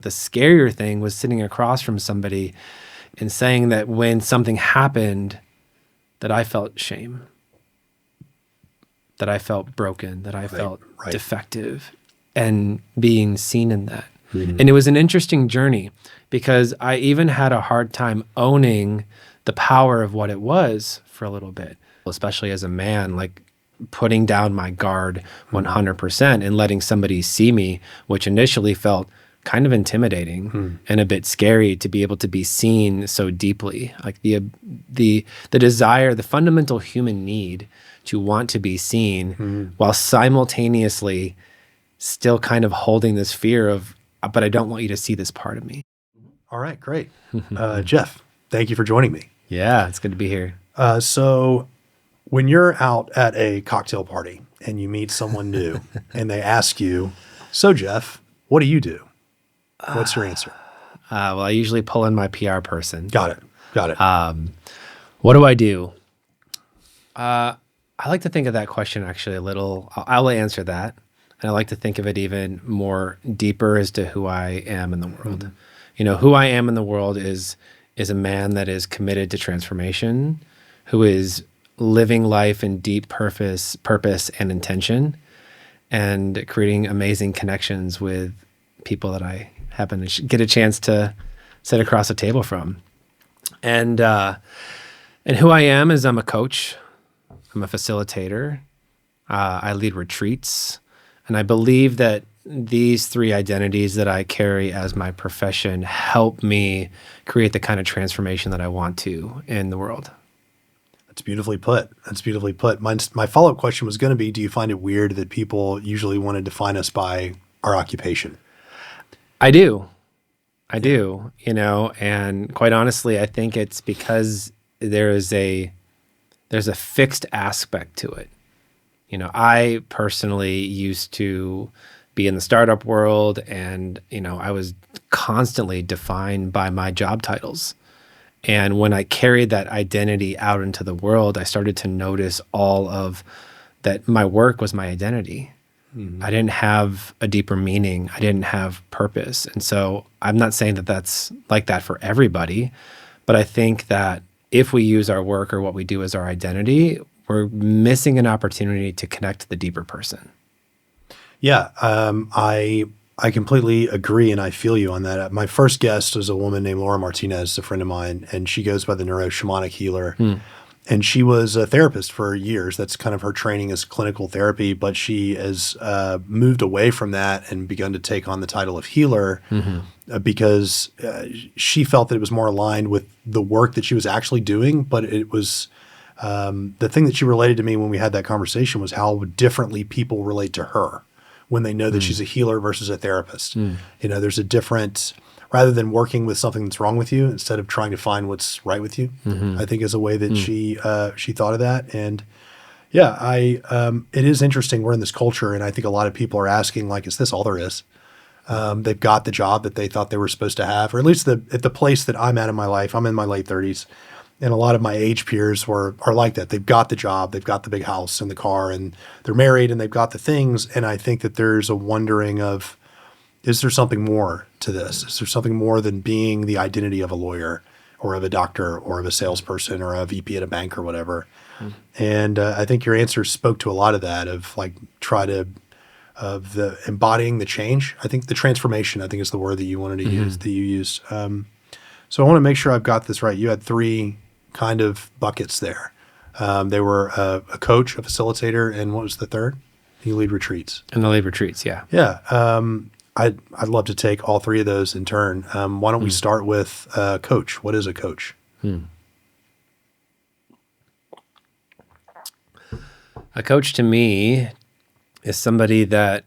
The scarier thing was sitting across from somebody and saying that when something happened, that I felt shame, that I felt broken, that I felt defective, and being seen in that. And it was an interesting journey because I even had a hard time owning the power of what it was for a little bit, especially as a man, like putting down my guard 100% and letting somebody see me, which initially felt kind of intimidating and a bit scary to be able to be seen so deeply. Like the desire, the fundamental human need to want to be seen while simultaneously still kind of holding this fear of, but I don't want you to see this part of me. All right, great. Jeff, thank you for joining me. Yeah, it's good to be here. So when you're out at a cocktail party and you meet someone new and they ask you, so Jeff, what do you do? What's your answer? Well, I usually pull in my PR person. Got it. What do I do? I like to think of that question actually a little. I'll answer that. And I like to think of it even more deeper as to who I am in the world. You know, who I am in the world is a man that is committed to transformation, who is living life in deep purpose and intention, and creating amazing connections with people that I happen to get a chance to sit across a table from. And who I am is I'm a coach. I'm a facilitator. I lead retreats. And I believe that these three identities that I carry as my profession help me create the kind of transformation that I want to in the world. That's beautifully put. My follow-up question was going to be, do you find it weird that people usually want to define us by our occupation? I do, you know, and quite honestly, I think it's because there's a fixed aspect to it. You know, I personally used to be in the startup world and, you know, I was constantly defined by my job titles. And when I carried that identity out into the world, I started to notice all of that my work was my identity. I didn't have a deeper meaning. I didn't have purpose. And so I'm not saying that that's like that for everybody, but I think that if we use our work or what we do as our identity, we're missing an opportunity to connect to the deeper person. Yeah, I completely agree, and I feel you on that. My first guest was a woman named Laura Martinez, a friend of mine, and she goes by the neuroshamanic healer. And she was a therapist for years. That's kind of her training as clinical therapy, but she has moved away from that and begun to take on the title of healer because she felt that it was more aligned with the work that she was actually doing. But it was the thing that she related to me when we had that conversation was how differently people relate to her when they know that she's a healer versus a therapist. You know, there's a different, rather than working with something that's wrong with you, instead of trying to find what's right with you, I think is a way that she thought of that. And yeah, it is interesting. We're in this culture, and I think a lot of people are asking, like, is this all there is? They've got the job that they thought they were supposed to have, or at least at the place that I'm at in my life. I'm in my late 30s. And a lot of my age peers are like that. They've got the job, they've got the big house and the car, and they're married and they've got the things. And I think that there's a wondering of, is there something more to this? Is there something more than being the identity of a lawyer or of a doctor or of a salesperson or a VP at a bank or whatever? And I think your answer spoke to a lot of that, of like of the embodying the change. I think the transformation, I think is the word that you wanted to use, that you used. So I want to make sure I've got this right. You had three kind of buckets there. They were a coach, a facilitator, and what was the third? You lead retreats. And the lead retreats, yeah. Yeah. I'd love to take all three of those in turn. Why don't we start with coach? What is a coach? A coach to me is somebody that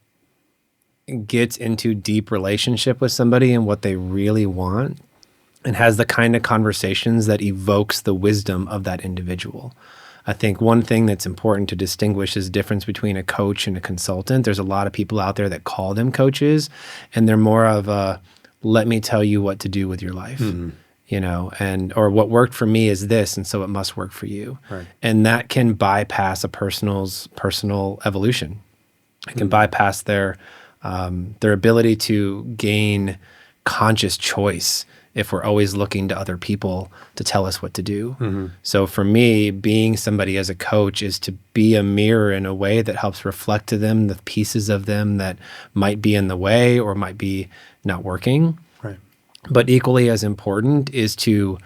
gets into deep relationship with somebody and what they really want, and has the kind of conversations that evokes the wisdom of that individual. I think one thing that's important to distinguish is the difference between a coach and a consultant. There's a lot of people out there that call them coaches, and they're more of a, let me tell you what to do with your life, you know, or what worked for me is this, and so it must work for you. Right. And that can bypass a person's personal evolution. It can bypass their ability to gain conscious choice if we're always looking to other people to tell us what to do. So for me, being somebody as a coach is to be a mirror in a way that helps reflect to them the pieces of them that might be in the way or might be not working. Right. But equally as important is to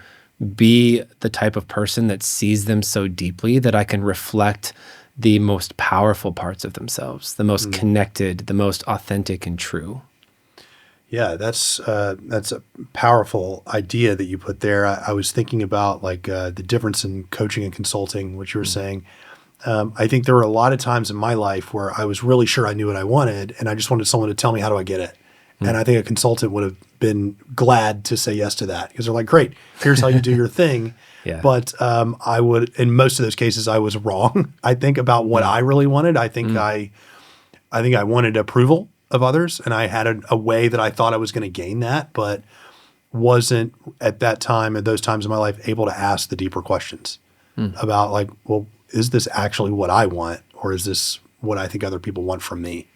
be the type of person that sees them so deeply that I can reflect the most powerful parts of themselves, the most connected, the most authentic and true. Yeah, that's a powerful idea that you put there. I was thinking about like the difference in coaching and consulting, which you were saying. I think there were a lot of times in my life where I was really sure I knew what I wanted, and I just wanted someone to tell me how do I get it. And I think a consultant would have been glad to say yes to that because they're like, great, here's how you do your thing. Yeah. But I would, in most of those cases, I was wrong. I think about what I really wanted. I think I wanted approval of others, and I had a way that I thought I was going to gain that, but wasn't at that time, at those times in my life, able to ask the deeper questions about like, well, is this actually what I want, or is this what I think other people want from me?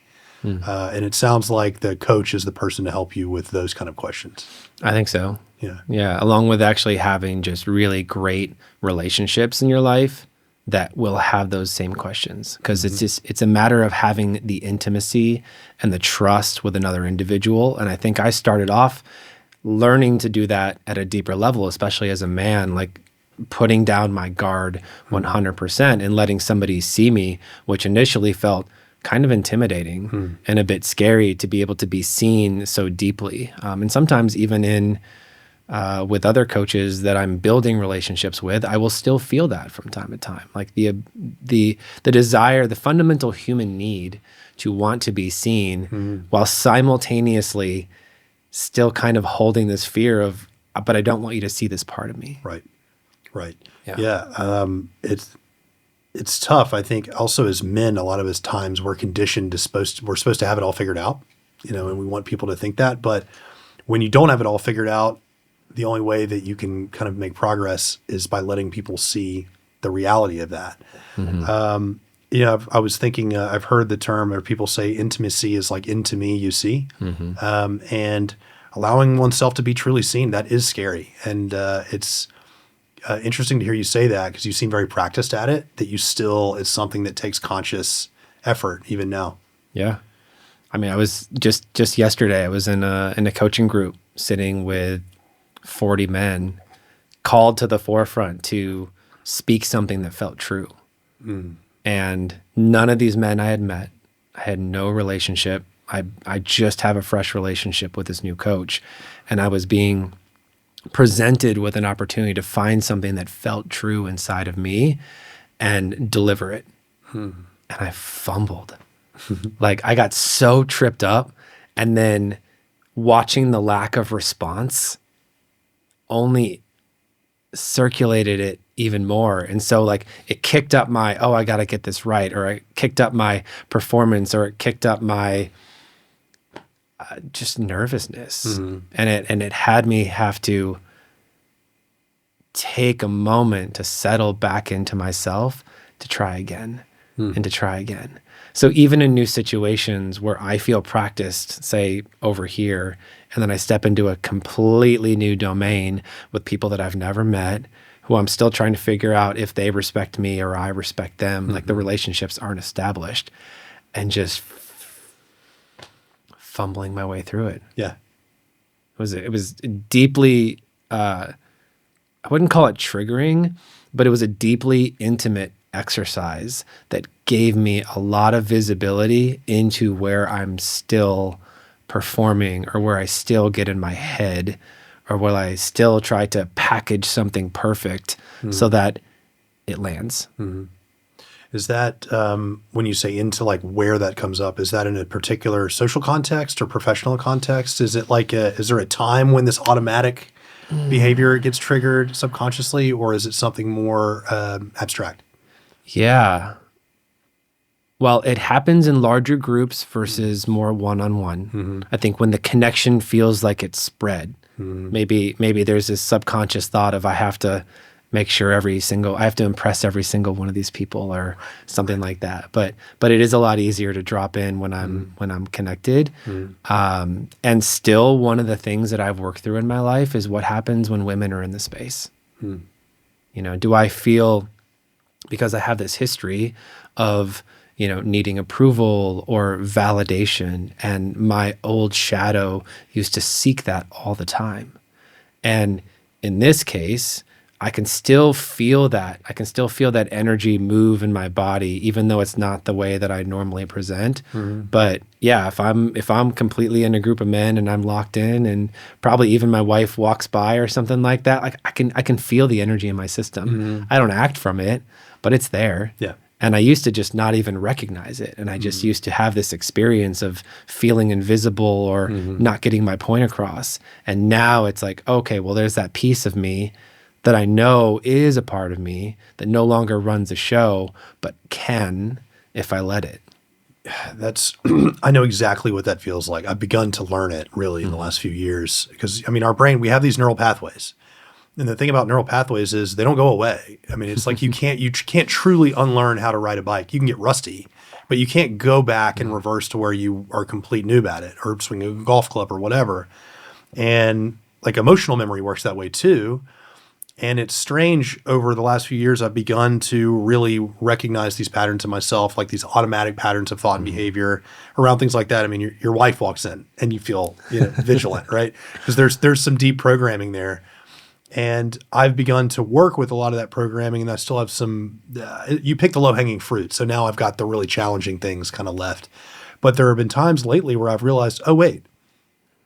And it sounds like the coach is the person to help you with those kind of questions. I think so. Yeah. Yeah. Along with actually having just really great relationships in your life that will have those same questions. Because it's a matter of having the intimacy and the trust with another individual. And I think I started off learning to do that at a deeper level, especially as a man, like putting down my guard 100% and letting somebody see me, which initially felt kind of intimidating and a bit scary to be able to be seen so deeply. And sometimes even in with other coaches that I'm building relationships with, I will still feel that from time to time. Like the desire, the fundamental human need to want to be seen while simultaneously still kind of holding this fear of, but I don't want you to see this part of me. Right. Right. Yeah. It's tough. I think also as men, a lot of us times we're conditioned to we're supposed to have it all figured out, and we want people to think that. But when you don't have it all figured out, the only way that you can kind of make progress is by letting people see the reality of that. I was thinking, I've heard the term, or people say intimacy is like into me, you see, and allowing oneself to be truly seen, that is scary. And it's interesting to hear you say that because you seem very practiced at it, that you still, it's something that takes conscious effort even now. Yeah. I mean, I was just yesterday, I was in a coaching group sitting with 40 men called to the forefront to speak something that felt true. And none of these men I had met. I had no relationship. I just have a fresh relationship with this new coach. And I was being presented with an opportunity to find something that felt true inside of me and deliver it. And I fumbled. Like I got so tripped up, and then watching the lack of response only circulated it even more. And so like it kicked up my, oh, I got to get this right, or it kicked up my performance, or it kicked up my just nervousness. And it had me have to take a moment to settle back into myself to try again and to try again. So even in new situations where I feel practiced, say over here, and then I step into a completely new domain with people that I've never met, who I'm still trying to figure out if they respect me or I respect them, like the relationships aren't established, and just fumbling my way through it. Yeah. It was deeply, I wouldn't call it triggering, but it was a deeply intimate exercise that gave me a lot of visibility into where I'm still performing, or where I still get in my head, or where I still try to package something perfect so that it lands. Is that, when you say into like where that comes up, is that in a particular social context or professional context? Is it like, is there a time when this automatic behavior gets triggered subconsciously, or is it something more abstract? Yeah. Well, it happens in larger groups versus more one-on-one. I think when the connection feels like it's spread, maybe there's this subconscious thought of I have to make sure I have to impress every single one of these people or something like that. But it is a lot easier to drop in when I'm connected. And still, one of the things that I've worked through in my life is what happens when women are in the space. You know, do I feel, because I have this history of, you know, needing approval or validation, and my old shadow used to seek that all the time. And in this case, I can still feel that. I can still feel that energy move in my body, even though it's not the way that I normally present. But yeah, if I'm completely in a group of men and I'm locked in, and probably even my wife walks by or something like that, like I can feel the energy in my system. I don't act from it, but it's there. Yeah. And I used to just not even recognize it. And I just used to have this experience of feeling invisible or not getting my point across. And now it's like, okay, well, there's that piece of me that I know is a part of me that no longer runs the show, but can if I let it. I know exactly what that feels like. I've begun to learn it really in the last few years, because I mean, our brain, we have these neural pathways. And the thing about neural pathways is they don't go away. I mean, it's like you can't truly unlearn how to ride a bike. You can get rusty, but you can't go back and reverse to where you are a complete noob at it, or swing a golf club or whatever. And like emotional memory works that way too. And it's strange, over the last few years, I've begun to really recognize these patterns in myself, like these automatic patterns of thought and behavior around things like that. I mean, your wife walks in and you feel, vigilant, right? Because there's some deep programming there. And I've begun to work with a lot of that programming, and I still have some, you pick the low-hanging fruit. So now I've got the really challenging things kind of left. But there have been times lately where I've realized, oh, wait,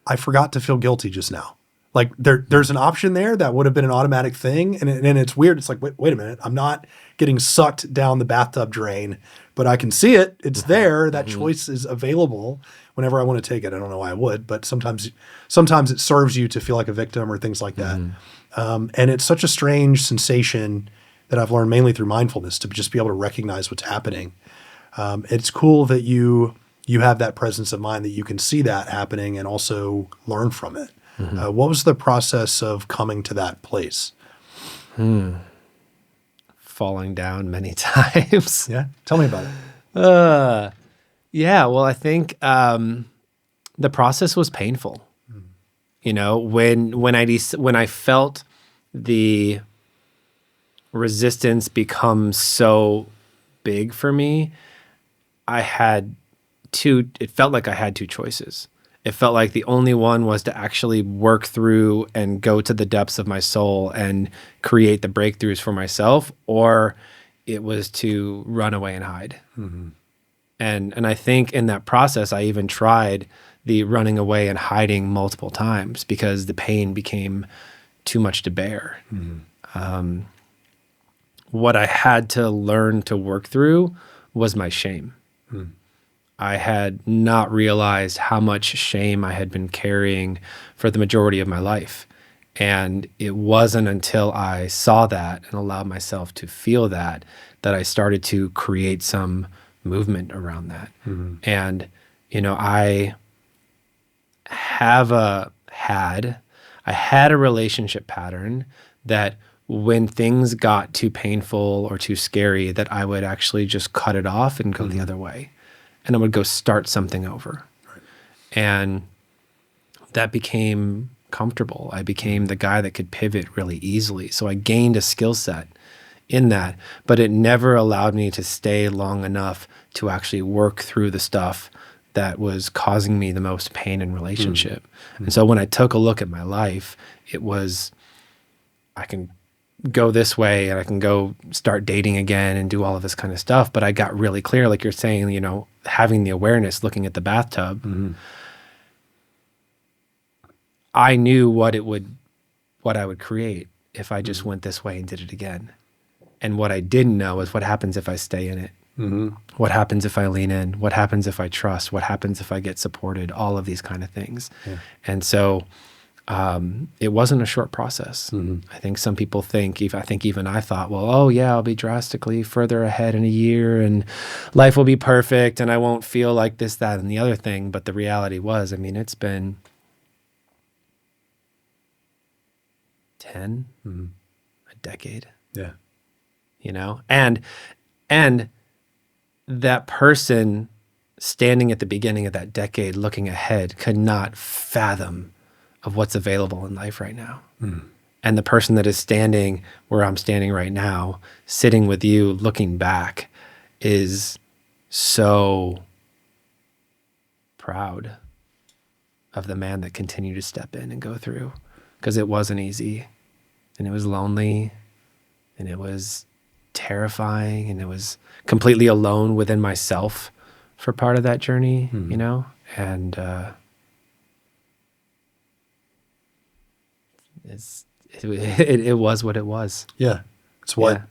I forgot to feel guilty just now. Like there's an option there that would have been an automatic thing. And it's weird. It's like, wait a minute. I'm not getting sucked down the bathtub drain, but I can see it. It's there. That choice is available whenever I want to take it. I don't know why I would, but sometimes it serves you to feel like a victim or things like that. And it's such a strange sensation that I've learned mainly through mindfulness, to just be able to recognize what's happening. It's cool that you have that presence of mind, that you can see that happening and also learn from it. What was the process of coming to that place? Falling down many times. Yeah. Tell me about it. Yeah. Well, I think the process was painful. You know, when I felt the resistance become so big for me, it felt like I had two choices. It felt like the only one was to actually work through and go to the depths of my soul and create the breakthroughs for myself, or it was to run away and hide. And I think in that process, I even tried the running away and hiding multiple times, because the pain became too much to bear. What I had to learn to work through was my shame. I had not realized how much shame I had been carrying for the majority of my life. And it wasn't until I saw that and allowed myself to feel that I started to create some movement around that. And, I had a relationship pattern that when things got too painful or too scary, that I would actually just cut it off and go the other way. And I would go start something over. Right. And that became comfortable. I became the guy that could pivot really easily. So I gained a skill set in that, but it never allowed me to stay long enough to actually work through the stuff that was causing me the most pain in relationship. And so when I took a look at my life, it was, I can go this way and I can go start dating again and do all of this kind of stuff. But I got really clear, like you're saying, having the awareness, looking at the bathtub, I knew what I would create if I just went this way and did it again. And what I didn't know is what happens if I stay in it. What happens if I lean in? What happens if I trust? What happens if I get supported? All of these kind of things. Yeah. And so it wasn't a short process. I think some people think, even I thought, well, oh yeah, I'll be drastically further ahead in a year and life will be perfect and I won't feel like this, that, and the other thing. But the reality was, it's been 10. I a decade, Yeah. you know? And that person standing at the beginning of that decade, looking ahead, could not fathom of what's available in life right now. And the person that is standing where I'm standing right now, sitting with you, looking back, is so proud of the man that continued to step in and go through, because it wasn't easy, and it was lonely, and it was terrifying, and it was completely alone within myself for part of that journey, you know? And it was what it was. Yeah. It's what Yeah.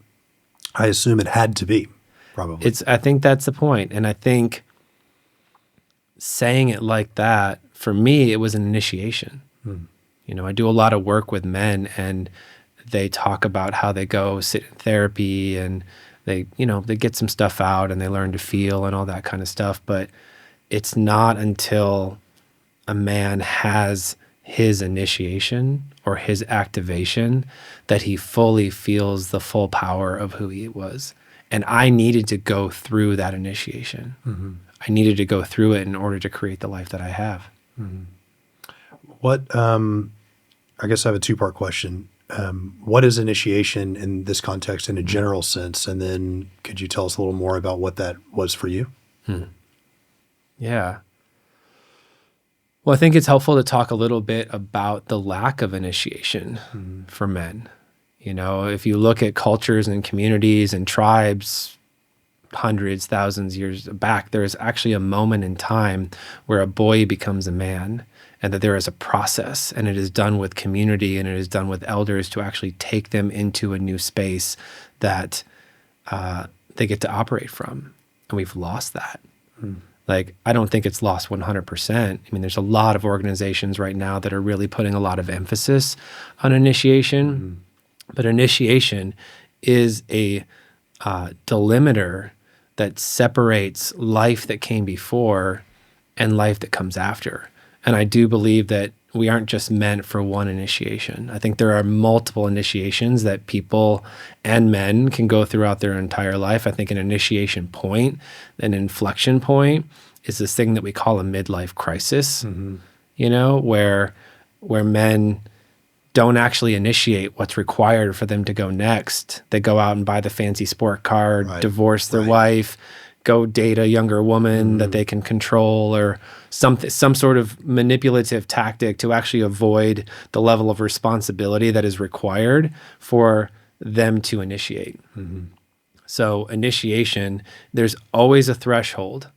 I assume it had to be, probably. I think that's the point. And I think saying it like that, for me, it was an initiation. You know, I do a lot of work with men, and they talk about how they go sit in therapy and they, you know, they get some stuff out and they learn to feel and all that kind of stuff. But it's not until a man has his initiation or his activation that he fully feels the full power of who he was. And I needed to go through that initiation. I needed to go through it in order to create the life that I have. What, I guess I have a two-part question. What is initiation in this context in a general sense? And then could you tell us a little more about what that was for you? Yeah. Well, I think it's helpful to talk a little bit about the lack of initiation for men. You know, if you look at cultures and communities and tribes, hundreds, thousands years back, there is actually a moment in time where a boy becomes a man, and that there is a process, and it is done with community, and it is done with elders to actually take them into a new space that they get to operate from. And we've lost that. Like, I don't think it's lost 100%. I mean, there's a lot of organizations right now that are really putting a lot of emphasis on initiation, but initiation is a delimiter that separates life that came before and life that comes after. And I do believe that we aren't just meant for one initiation. I think there are multiple initiations that people and men can go throughout their entire life. I think an initiation point, an inflection point, is this thing that we call a midlife crisis, you know, where men don't actually initiate what's required for them to go next. They go out and buy the fancy sport car, divorce their wife, go date a younger woman that they can control, or some sort of manipulative tactic to actually avoid the level of responsibility that is required for them to initiate. So initiation, there's always a threshold.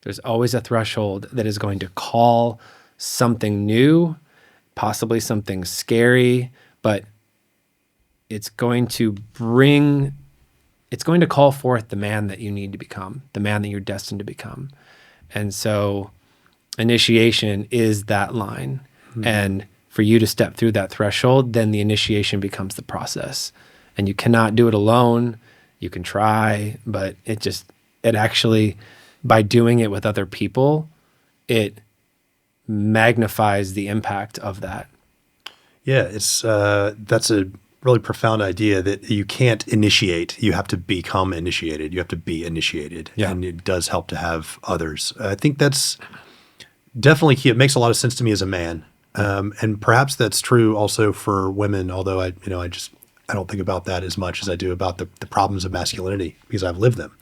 There's always a threshold that is going to call something new, possibly something scary, but it's going to call forth the man that you need to become, the man that you're destined to become. And so initiation is that line. And for you to step through that threshold, then the initiation becomes the process. And you cannot do it alone. You can try, but it actually, by doing it with other people, it magnifies the impact of that. Yeah, that's a really profound idea that you can't initiate. You have to become initiated. You have to be initiated. Yeah. And it does help to have others. I think that's definitely key. It makes a lot of sense to me as a man. And perhaps that's true also for women, although I don't think about that as much as I do about the problems of masculinity, because I've lived them.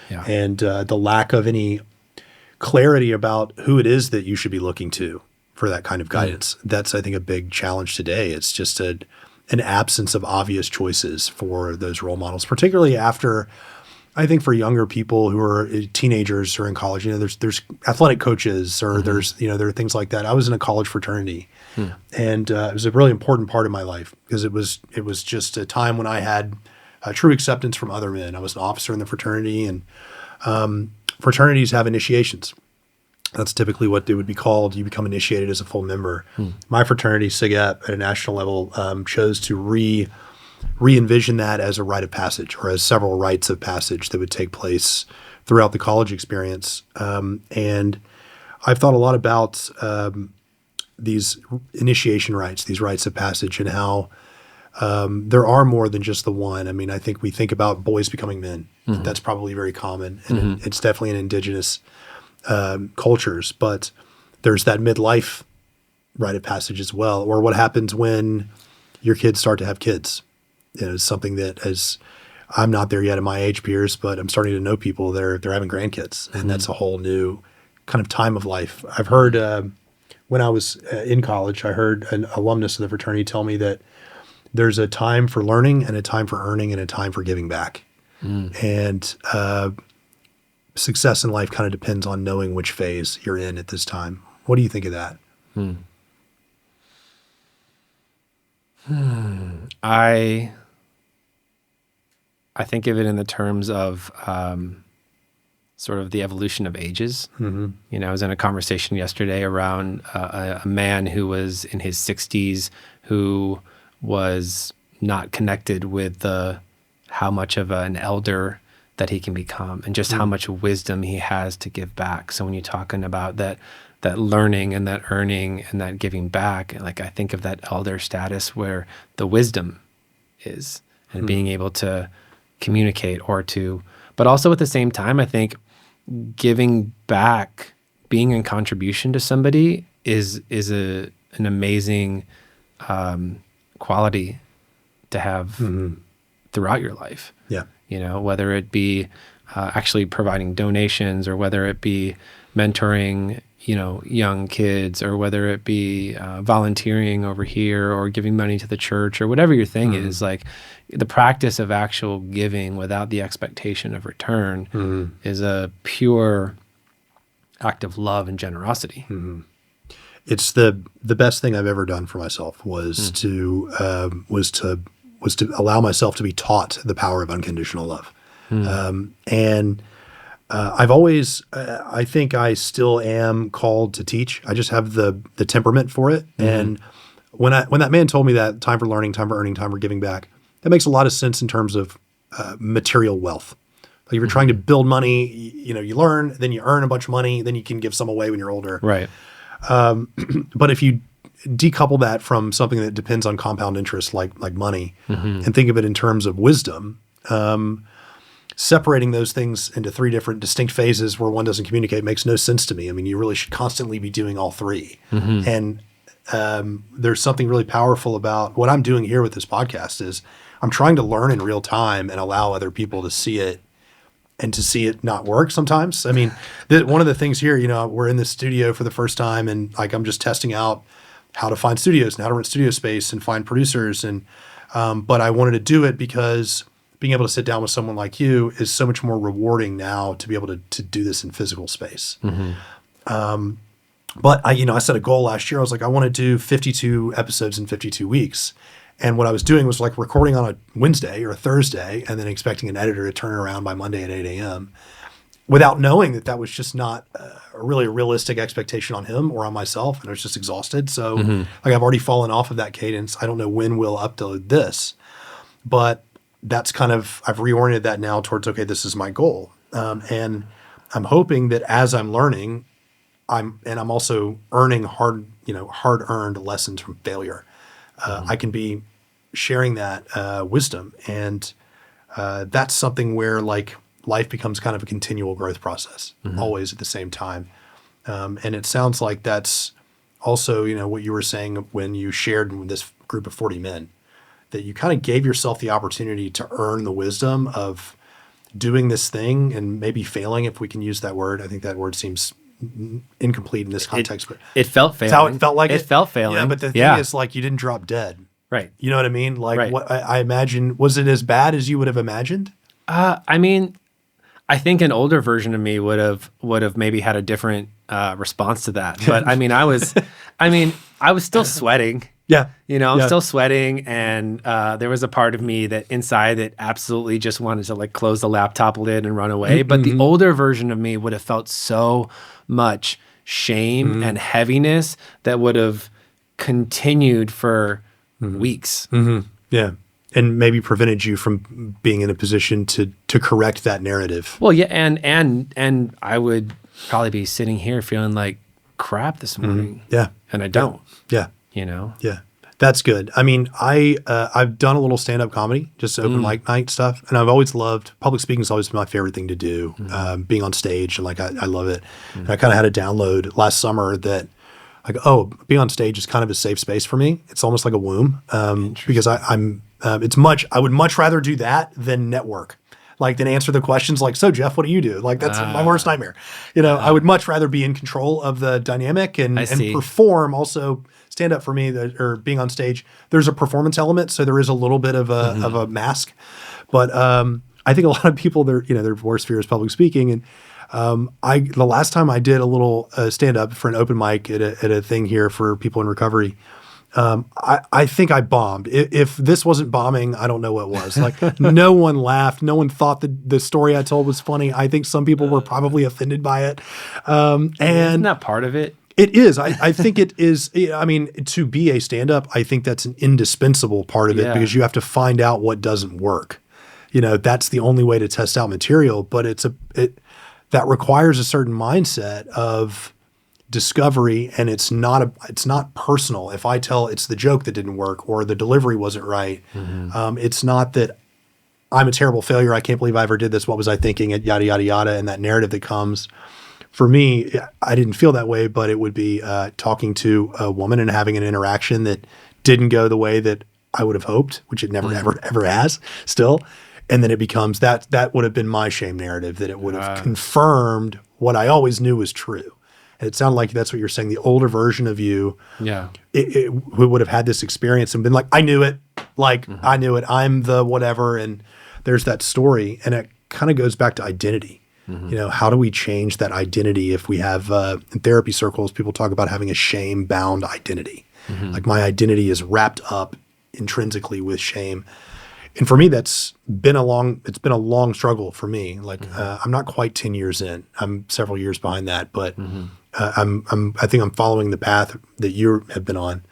Yeah. And the lack of any clarity about who it is that you should be looking to for that kind of guidance. That's, I think, a big challenge today. It's just an absence of obvious choices for those role models, particularly after, I think, for younger people who are teenagers or in college. You know, there's athletic coaches, or there are things like that. I was in a college fraternity, and it was a really important part of my life, because it was just a time when I had true acceptance from other men. I was an officer in the fraternity, and fraternities have initiations. That's typically what they would be called. You become initiated as a full member. My fraternity, SIGEP, at a national level, chose to re-envision that as a rite of passage, or as several rites of passage that would take place throughout the college experience. And I've thought a lot about these initiation rites, these rites of passage, and how there are more than just the one. I mean, I think we think about boys becoming men. That's probably very common, and it's definitely in indigenous cultures. But there's that midlife rite of passage as well, or what happens when your kids start to have kids. It's something that, as I'm not there yet in my age peers, but I'm starting to know people they're having grandkids, and that's a whole new kind of time of life. I've heard when I was in college, I heard an alumnus of the fraternity tell me that there's a time for learning and a time for earning and a time for giving back. And success in life kind of depends on knowing which phase you're in at this time. What do you think of that? I think of it in the terms of sort of the evolution of ages. I was in a conversation yesterday around a man who was in his 60s who was not connected with how much of an elder that he can become and just how much wisdom he has to give back. So when you're talking about that learning and that earning and that giving back, like I think of that elder status where the wisdom is and being able to communicate but also at the same time, I think giving back, being in contribution to somebody is an amazing quality to have throughout your life. Yeah. Whether it be actually providing donations or whether it be mentoring, young kids, or whether it be volunteering over here or giving money to the church or whatever your thing is, like the practice of actual giving without the expectation of return is a pure act of love and generosity. It's the best thing I've ever done for myself was to allow myself to be taught the power of unconditional love. I've always, I think I still am called to teach. I just have the temperament for it. And when that man told me that time for learning, time for earning, time for giving back, that makes a lot of sense in terms of material wealth. Like if you're trying to build money, you learn, then you earn a bunch of money, then you can give some away when you're older. Right. But if you decouple that from something that depends on compound interest like money and think of it in terms of wisdom, separating those things into three different distinct phases where one doesn't communicate makes no sense to me. I mean, you really should constantly be doing all three. And there's something really powerful about what I'm doing here with this podcast is I'm trying to learn in real time and allow other people to see it and to see it not work sometimes. I mean, one of the things here, we're in the studio for the first time and like I'm just testing out how to find studios and how to rent studio space and find producers. And but I wanted to do it because being able to sit down with someone like you is so much more rewarding now to be able to do this in physical space. But I set a goal last year. I was like, I want to do 52 episodes in 52 weeks. And what I was doing was like recording on a Wednesday or a Thursday and then expecting an editor to turn it around by Monday at 8 a.m. without knowing that was just not a really realistic expectation on him or on myself. And I was just exhausted. So like I've already fallen off of that cadence. I don't know when we'll upload this, but that's I've reoriented that now towards, okay, this is my goal. And I'm hoping that as I'm learning, I'm also earning hard-earned lessons from failure. I can be sharing that wisdom. And that's something where like life becomes kind of a continual growth process, always at the same time. And it sounds like that's also, what you were saying when you shared with this group of 40 men, that you kind of gave yourself the opportunity to earn the wisdom of doing this thing and maybe failing, if we can use that word. I think that word seems incomplete in this context, but it felt failing. That's how it felt like. It felt failing. Yeah, but the thing is, like, you didn't drop dead. Right. You know what I mean? Like, right. What I imagine, was it as bad as you would have imagined? I mean, I think an older version of me would have maybe had a different response to that. But I mean, I was still sweating. Yeah. I'm still sweating. And there was a part of me that inside that absolutely just wanted to like close the laptop lid and run away. But the older version of me would have felt so much shame and heaviness that would have continued for weeks. Yeah. And maybe prevented you from being in a position to correct that narrative. Well, yeah. And I would probably be sitting here feeling like crap this morning. Yeah. And I don't. Yeah. Yeah. That's good. I mean, I've done a little stand-up comedy, just open mic night stuff, and I've always loved public speaking. Is always been my favorite thing to do. Being on stage, and like I love it. And I kind of had a download last summer that like, oh, being on stage is kind of a safe space for me. It's almost like a womb because I would much rather do that than network. Like then answer the questions like, so Jeff, what do you do? Like that's my worst nightmare. I would much rather be in control of the dynamic and perform. Also stand up for me or being on stage. There's a performance element. So there is a little bit of a mask, but I think a lot of people, their worst fear is public speaking. And the last time I did a little stand up for an open mic at a thing here for people in recovery, I think I bombed. If this wasn't bombing, I don't know what was. Like no one laughed. No one thought the story I told was funny. I think some people were probably offended by it. And isn't that part of it? It is. I think it is. I mean, to be a stand-up, I think that's an indispensable part of it because you have to find out what doesn't work. That's the only way to test out material. But that requires a certain mindset of discovery, and it's not personal. If I tell it's the joke that didn't work or the delivery wasn't right, it's not that I'm a terrible failure. I can't believe I ever did this. What was I thinking? Yada yada yada, and that narrative that comes. For me, I didn't feel that way, but it would be talking to a woman and having an interaction that didn't go the way that I would have hoped, which it never ever has still. And then it becomes that would have been my shame narrative, that it would have confirmed what I always knew was true. And it sounded like that's what you're saying. The older version of you, who would have had this experience and been like, I knew it. Like, I knew it. I'm the whatever. And there's that story. And it kind of goes back to identity. How do we change that identity if we have, in therapy circles, people talk about having a shame-bound identity. Like my identity is wrapped up intrinsically with shame. And for me, it's been a long struggle for me. Like I'm not quite 10 years in. I'm several years behind that, but I think I'm following the path that you have been on.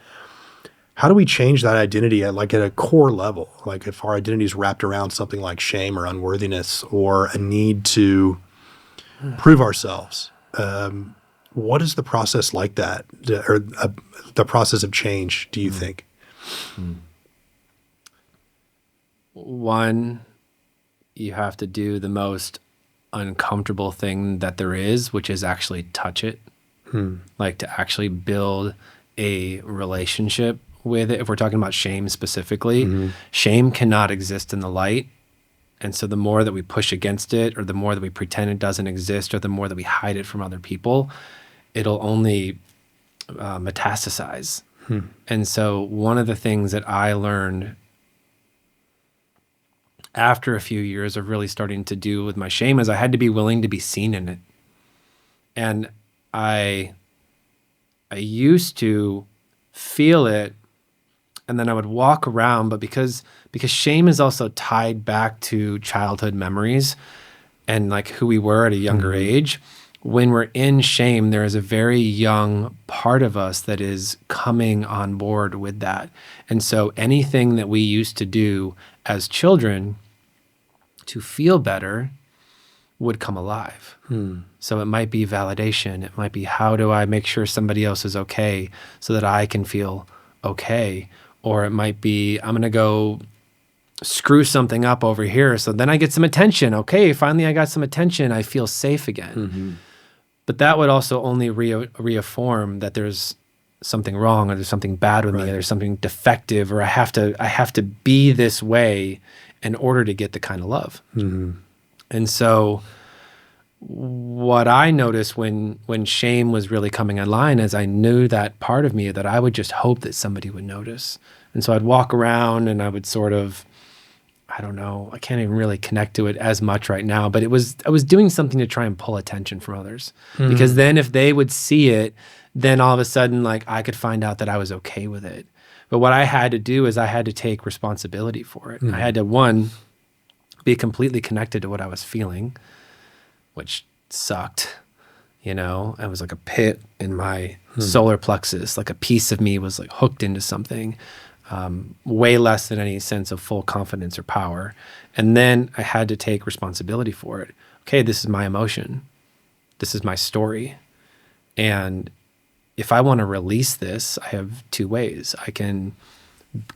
How do we change that identity at a core level? Like if our identity is wrapped around something like shame or unworthiness or a need to prove ourselves, what is the process like that, or the process of change, do you think? One, you have to do the most uncomfortable thing that there is, which is actually touch it. Like to actually build a relationship with it. If we're talking about shame specifically, shame cannot exist in the light. And so the more that we push against it, or the more that we pretend it doesn't exist, or the more that we hide it from other people, it'll only metastasize. And so one of the things that I learned after a few years of really starting to do with my shame is I had to be willing to be seen in it. And I used to feel it, and then I would walk around, but because shame is also tied back to childhood memories and like who we were at a younger age, when we're in shame, there is a very young part of us that is coming on board with that. And so anything that we used to do as children to feel better would come alive. So it might be validation. It might be, how do I make sure somebody else is okay so that I can feel okay? Or it might be, I'm going to go screw something up over here so then I get some attention. Okay, finally I got some attention. I feel safe again. But that would also only reaffirm that there's something wrong, or there's something bad with me, or there's something defective, or I have to be this way in order to get the kind of love. And so what I noticed when shame was really coming online is I knew that part of me that I would just hope that somebody would notice. And so I'd walk around and I would sort of, I don't know, I can't even really connect to it as much right now, but I was doing something to try and pull attention from others. Because then if they would see it, then all of a sudden like I could find out that I was okay with it. But what I had to do is I had to take responsibility for it. I had to, one, be completely connected to what I was feeling, which sucked. It was like a pit in my solar plexus, like a piece of me was like hooked into something, way less than any sense of full confidence or power. And then I had to take responsibility for it. Okay, this is my emotion. This is my story. And if I want to release this, I have two ways. I can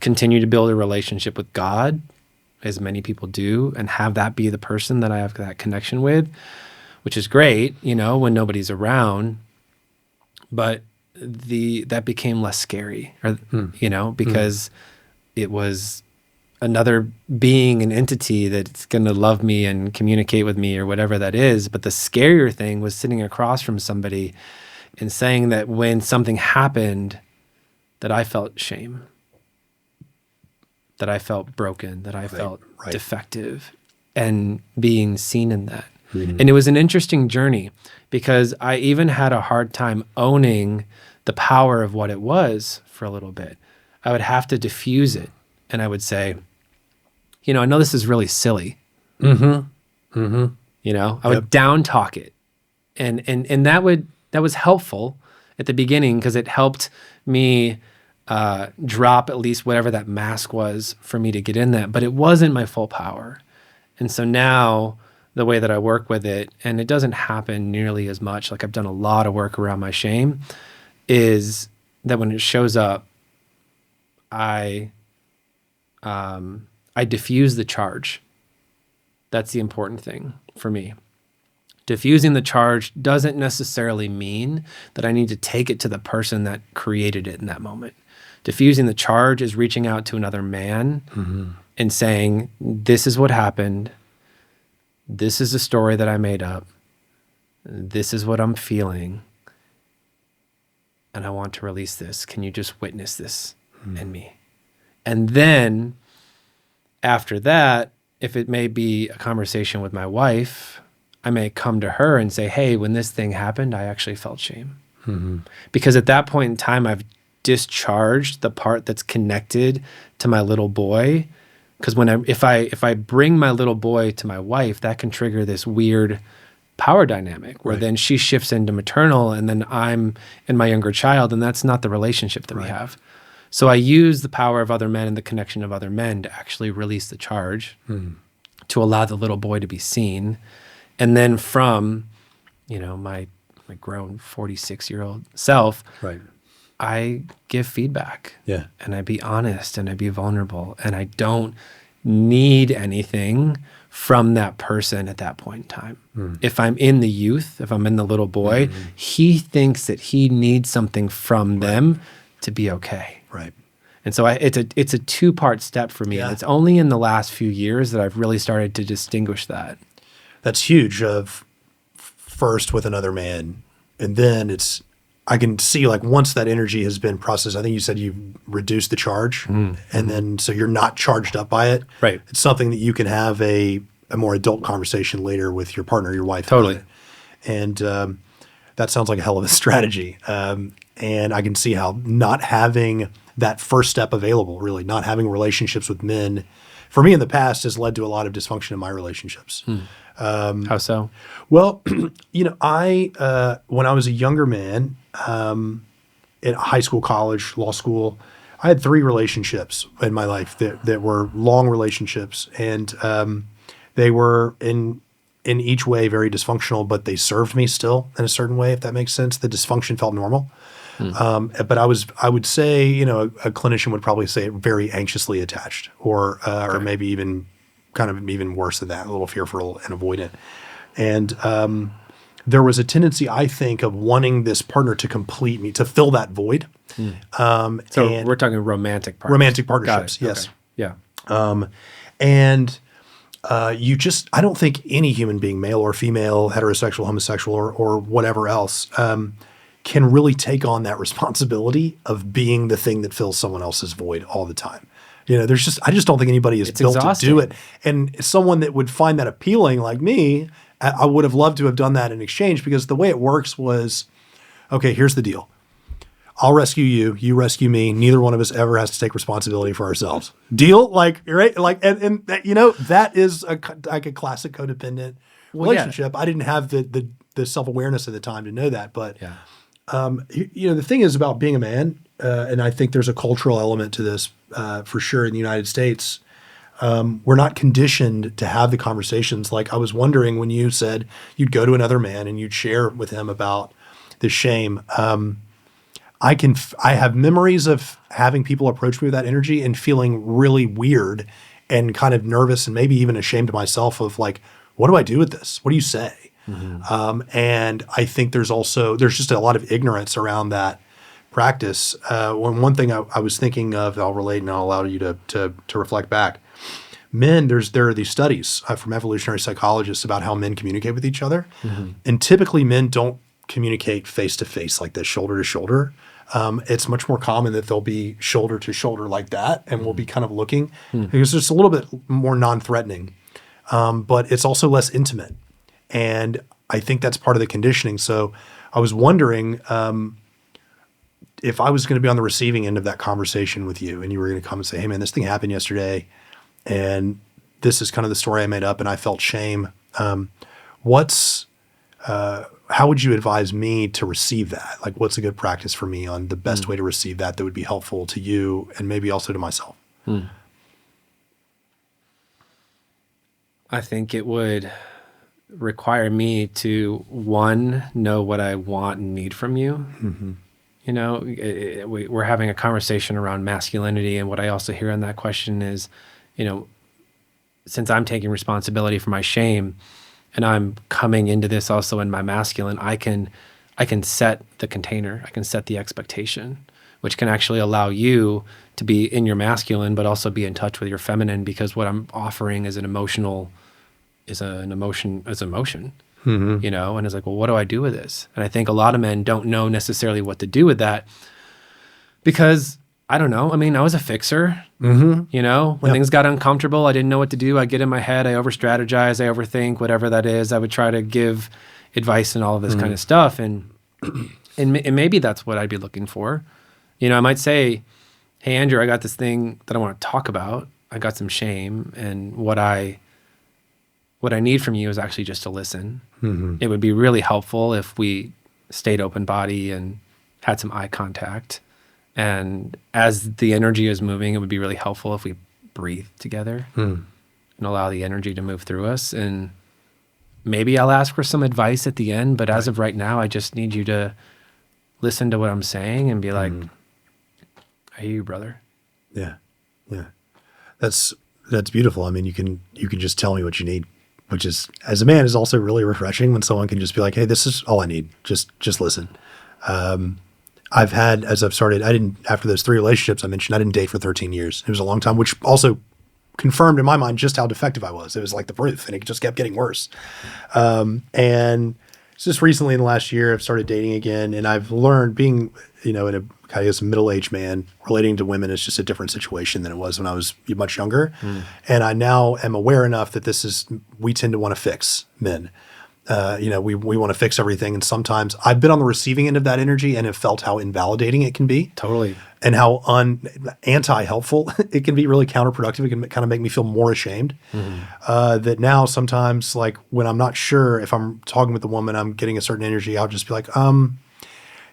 continue to build a relationship with God, as many people do, and have that be the person that I have that connection with, which is great, when nobody's around. But that became less scary, because it was another being, an entity that's going to love me and communicate with me or whatever that is. But the scarier thing was sitting across from somebody and saying that when something happened, that I felt shame, that I felt broken, that I felt defective, and being seen in that. Mm-hmm. And it was an interesting journey because I even had a hard time owning the power of what it was for a little bit. I would have to diffuse it. And I would say, I know this is really silly. Mm-hmm. Mm-hmm. I would down talk it. And that was helpful at the beginning because it helped me drop at least whatever that mask was for me to get in that. But it wasn't my full power. And so now the way that I work with it, and it doesn't happen nearly as much, like I've done a lot of work around my shame, is that when it shows up, I diffuse the charge. That's the important thing for me. Diffusing the charge doesn't necessarily mean that I need to take it to the person that created it in that moment. Diffusing the charge is reaching out to another man and saying, this is what happened. This is a story that I made up. This is what I'm feeling. And I want to release this. Can you just witness this in me? And then after that, if it may be a conversation with my wife, I may come to her and say, hey, when this thing happened, I actually felt shame. Mm-hmm. Because at that point in time, I've discharged the part that's connected to my little boy. Because if I bring my little boy to my wife, that can trigger this weird power dynamic where then she shifts into maternal and then I'm in my younger child, and that's not the relationship that we have. So I use the power of other men and the connection of other men to actually release the charge, to allow the little boy to be seen. And then from, my grown 46-year-old self, I give feedback. Yeah. And I be honest and I be vulnerable. And I don't need anything from that person at that point in time. If I'm in the youth, if I'm in the little boy, he thinks that he needs something from them to be okay. Right. And so it's a two-part step for me. Yeah. And it's only in the last few years that I've really started to distinguish that. That's huge. First with another man, and then I can see once that energy has been processed, I think you said you reduced the charge, and then so you're not charged up by it. Right. It's something that you can have a more adult conversation later with your partner, your wife. Totally. And that sounds like a hell of a strategy. And I can see how not having that first step available, really not having relationships with men, for me in the past has led to a lot of dysfunction in my relationships. How so? Well, I when I was a younger man, in high school, college, law school, I had 3 relationships in my life that were long relationships, and they were in each way very dysfunctional, but they served me still in a certain way, if that makes sense. The dysfunction felt normal. But I would say, a clinician would probably say very anxiously attached, or maybe even kind of even worse than that, a little fearful and avoidant. And there was a tendency, I think, of wanting this partner to complete me, to fill that void. So we're talking romantic partnerships. Romantic partnerships, yes. Okay. Yeah. I don't think any human being, male or female, heterosexual, homosexual, or whatever else, can really take on that responsibility of being the thing that fills someone else's void all the time. I just don't think anybody is built to do it. And someone that would find that appealing, like me, I would have loved to have done that in exchange, because the way it works was, okay, here's the deal. I'll rescue you, you rescue me. Neither one of us ever has to take responsibility for ourselves. Deal? Right? And that is a classic codependent relationship. Yeah. I didn't have the self-awareness at the time to know that, but the thing is about being a man, and I think there's a cultural element to this for sure in the United States. We're not conditioned to have the conversations. Like, I was wondering when you said you'd go to another man and you'd share with him about the shame. I have memories of having people approach me with that energy and feeling really weird and kind of nervous and maybe even ashamed of myself of like, what do I do with this? What do you say? And I think there's just a lot of ignorance around that practice. One thing I was thinking of, I'll relate and I'll allow you to reflect back. Men, there are these studies from evolutionary psychologists about how men communicate with each other. And typically men don't communicate face to face like this, shoulder to shoulder. It's much more common that they'll be shoulder to shoulder like that, and we'll be kind of looking because it's a little bit more non-threatening, but it's also less intimate. And I think that's part of the conditioning. So I was wondering if I was going to be on the receiving end of that conversation with you and you were going to come and say, hey man, this thing happened yesterday and this is kind of the story I made up and I felt shame. How would you advise me to receive that? Like, what's a good practice for me on the best way to receive that would be helpful to you and maybe also to myself? I think it would require me to, one, know what I want and need from you. You know, we're having a conversation around masculinity, and what I also hear on that question is, you know, since I'm taking responsibility for my shame and I'm coming into this also in my masculine, I can set the container, I can set the expectation, which can actually allow you to be in your masculine, but also be in touch with your feminine, because what I'm offering is emotion, you know, and it's like, well, what do I do with this? And I think a lot of men don't know necessarily what to do with that because, I don't know. I mean, I was a fixer, you know, when things got uncomfortable, I didn't know what to do. I get in my head, I over-strategize, I overthink, whatever that is. I would try to give advice and all of this kind of stuff. And maybe that's what I'd be looking for. You know, I might say, hey, Andrew, I got this thing that I want to talk about. I got some shame, and what I need from you is actually just to listen. It would be really helpful if we stayed open body and had some eye contact. And as the energy is moving, it would be really helpful if we breathe together and allow the energy to move through us. And maybe I'll ask for some advice at the end, but as of right now, I just need you to listen to what I'm saying and be like, I hear you, brother. Yeah. That's beautiful. I mean, you can just tell me what you need, which is, as a man, is also really refreshing when someone can just be like, hey, this is all I need. Just listen. I've had, after those 3 relationships I mentioned, I didn't date for 13 years. It was a long time, which also confirmed in my mind just how defective I was. It was like the proof, and it just kept getting worse. And just recently in the last year, I've started dating again, and I've learned, being, you know, in a kind of middle-aged man, relating to women is just a different situation than it was when I was much younger. And I now am aware enough that we tend to want to fix men. You know, we want to fix everything. And sometimes I've been on the receiving end of that energy and have felt how invalidating it can be. Totally. And how anti-helpful it can be, really counterproductive. It can kind of make me feel more ashamed. That now sometimes, like when I'm not sure if I'm talking with a woman, I'm getting a certain energy, I'll just be like,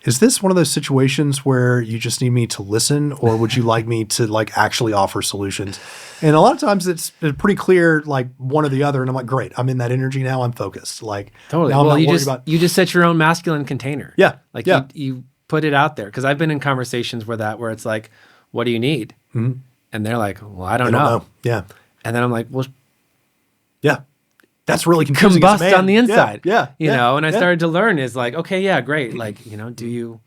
is this one of those situations where you just need me to listen, or would you like me to like actually offer solutions? And a lot of times it's pretty clear, like one or the other. And I'm like, great, I'm in that energy now. I'm focused. Like, totally. Now Well, I'm not worried about. you just set your own masculine container. Yeah. Like you put it out there. Cause I've been in conversations where it's like, what do you need? And they're like, well, I don't know. Yeah. And then I'm like, well, yeah. That's really confusing. Combust on the inside. Yeah. You know, and I started to learn is like, okay, yeah, great. Like, you know, do you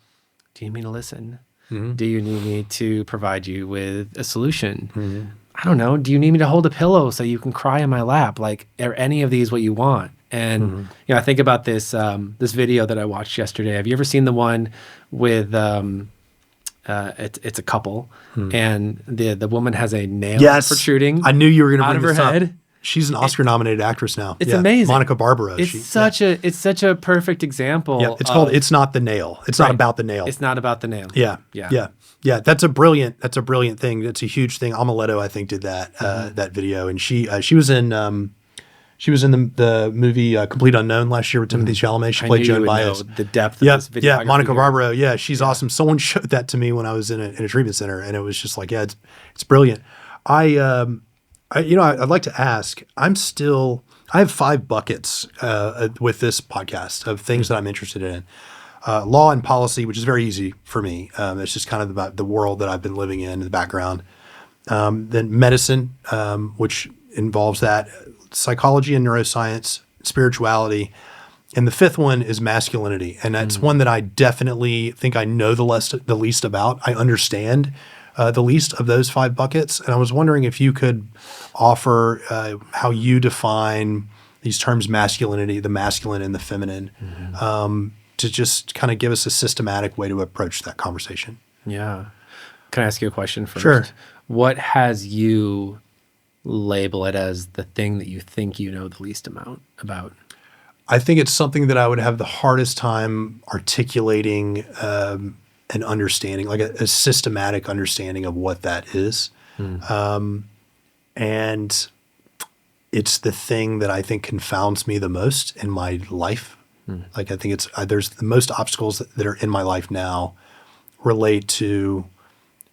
need me to listen? Do you need me to provide you with a solution? I don't know. Do you need me to hold a pillow so you can cry in my lap? Like, are any of these what you want? And, you know, I think about this video that I watched yesterday. Have you ever seen the one with, it's a couple and the woman has a nail protruding I knew you were going to out of her head. She's an Oscar-nominated actress now. It's amazing. Monica Barbaro. It's such a perfect example. Yeah, it's called "It's Not the Nail." It's not about the nail. It's not about the nail. Yeah. That's a brilliant thing. That's a huge thing. Amaletto, I think, did that video, and she was in the movie Complete Unknown last year with Timothée Chalamet. She played Joan Baez. The depth of this video. Yeah, Monica Barbaro. Yeah, she's awesome. Someone showed that to me when I was in a treatment center, and it was just like, yeah, it's brilliant. I'd like to ask, I have 5 buckets with this podcast of things that I'm interested in. law and policy, which is very easy for me. It's just kind of about the world that I've been living in the background. Then medicine, which involves that, psychology and neuroscience, spirituality. And the fifth one is masculinity. And that's one that I definitely think I know the least about. I understand the least of those 5 buckets. And I was wondering if you could offer how you define these terms, masculinity, the masculine and the feminine, to just kind of give us a systematic way to approach that conversation. Yeah. Can I ask you a question first? Sure. What has you label it as the thing that you think you know the least amount about? I think it's something that I would have the hardest time articulating and understanding, like a systematic understanding of what that is. And it's the thing that I think confounds me the most in my life. Like I think it's there's the most obstacles that are in my life now relate to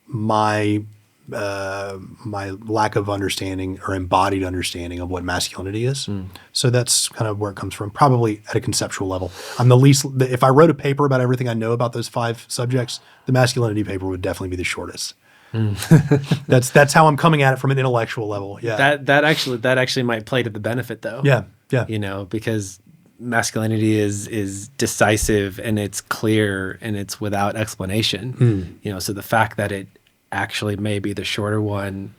my lack of understanding or embodied understanding of what masculinity is. So that's kind of where it comes from, probably at a conceptual level. I'm the least, if I wrote a paper about everything I know about those 5 subjects, the masculinity paper would definitely be the shortest. That's how I'm coming at it from an intellectual level. Yeah. That actually might play to the benefit though. Yeah. Because masculinity is decisive and it's clear and it's without explanation. So the fact that it actually may be the shorter one.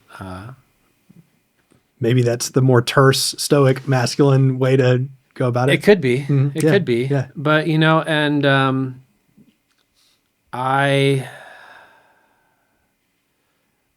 Maybe that's the more terse, stoic, masculine way to go about it. It could be. It could be. Yeah. But,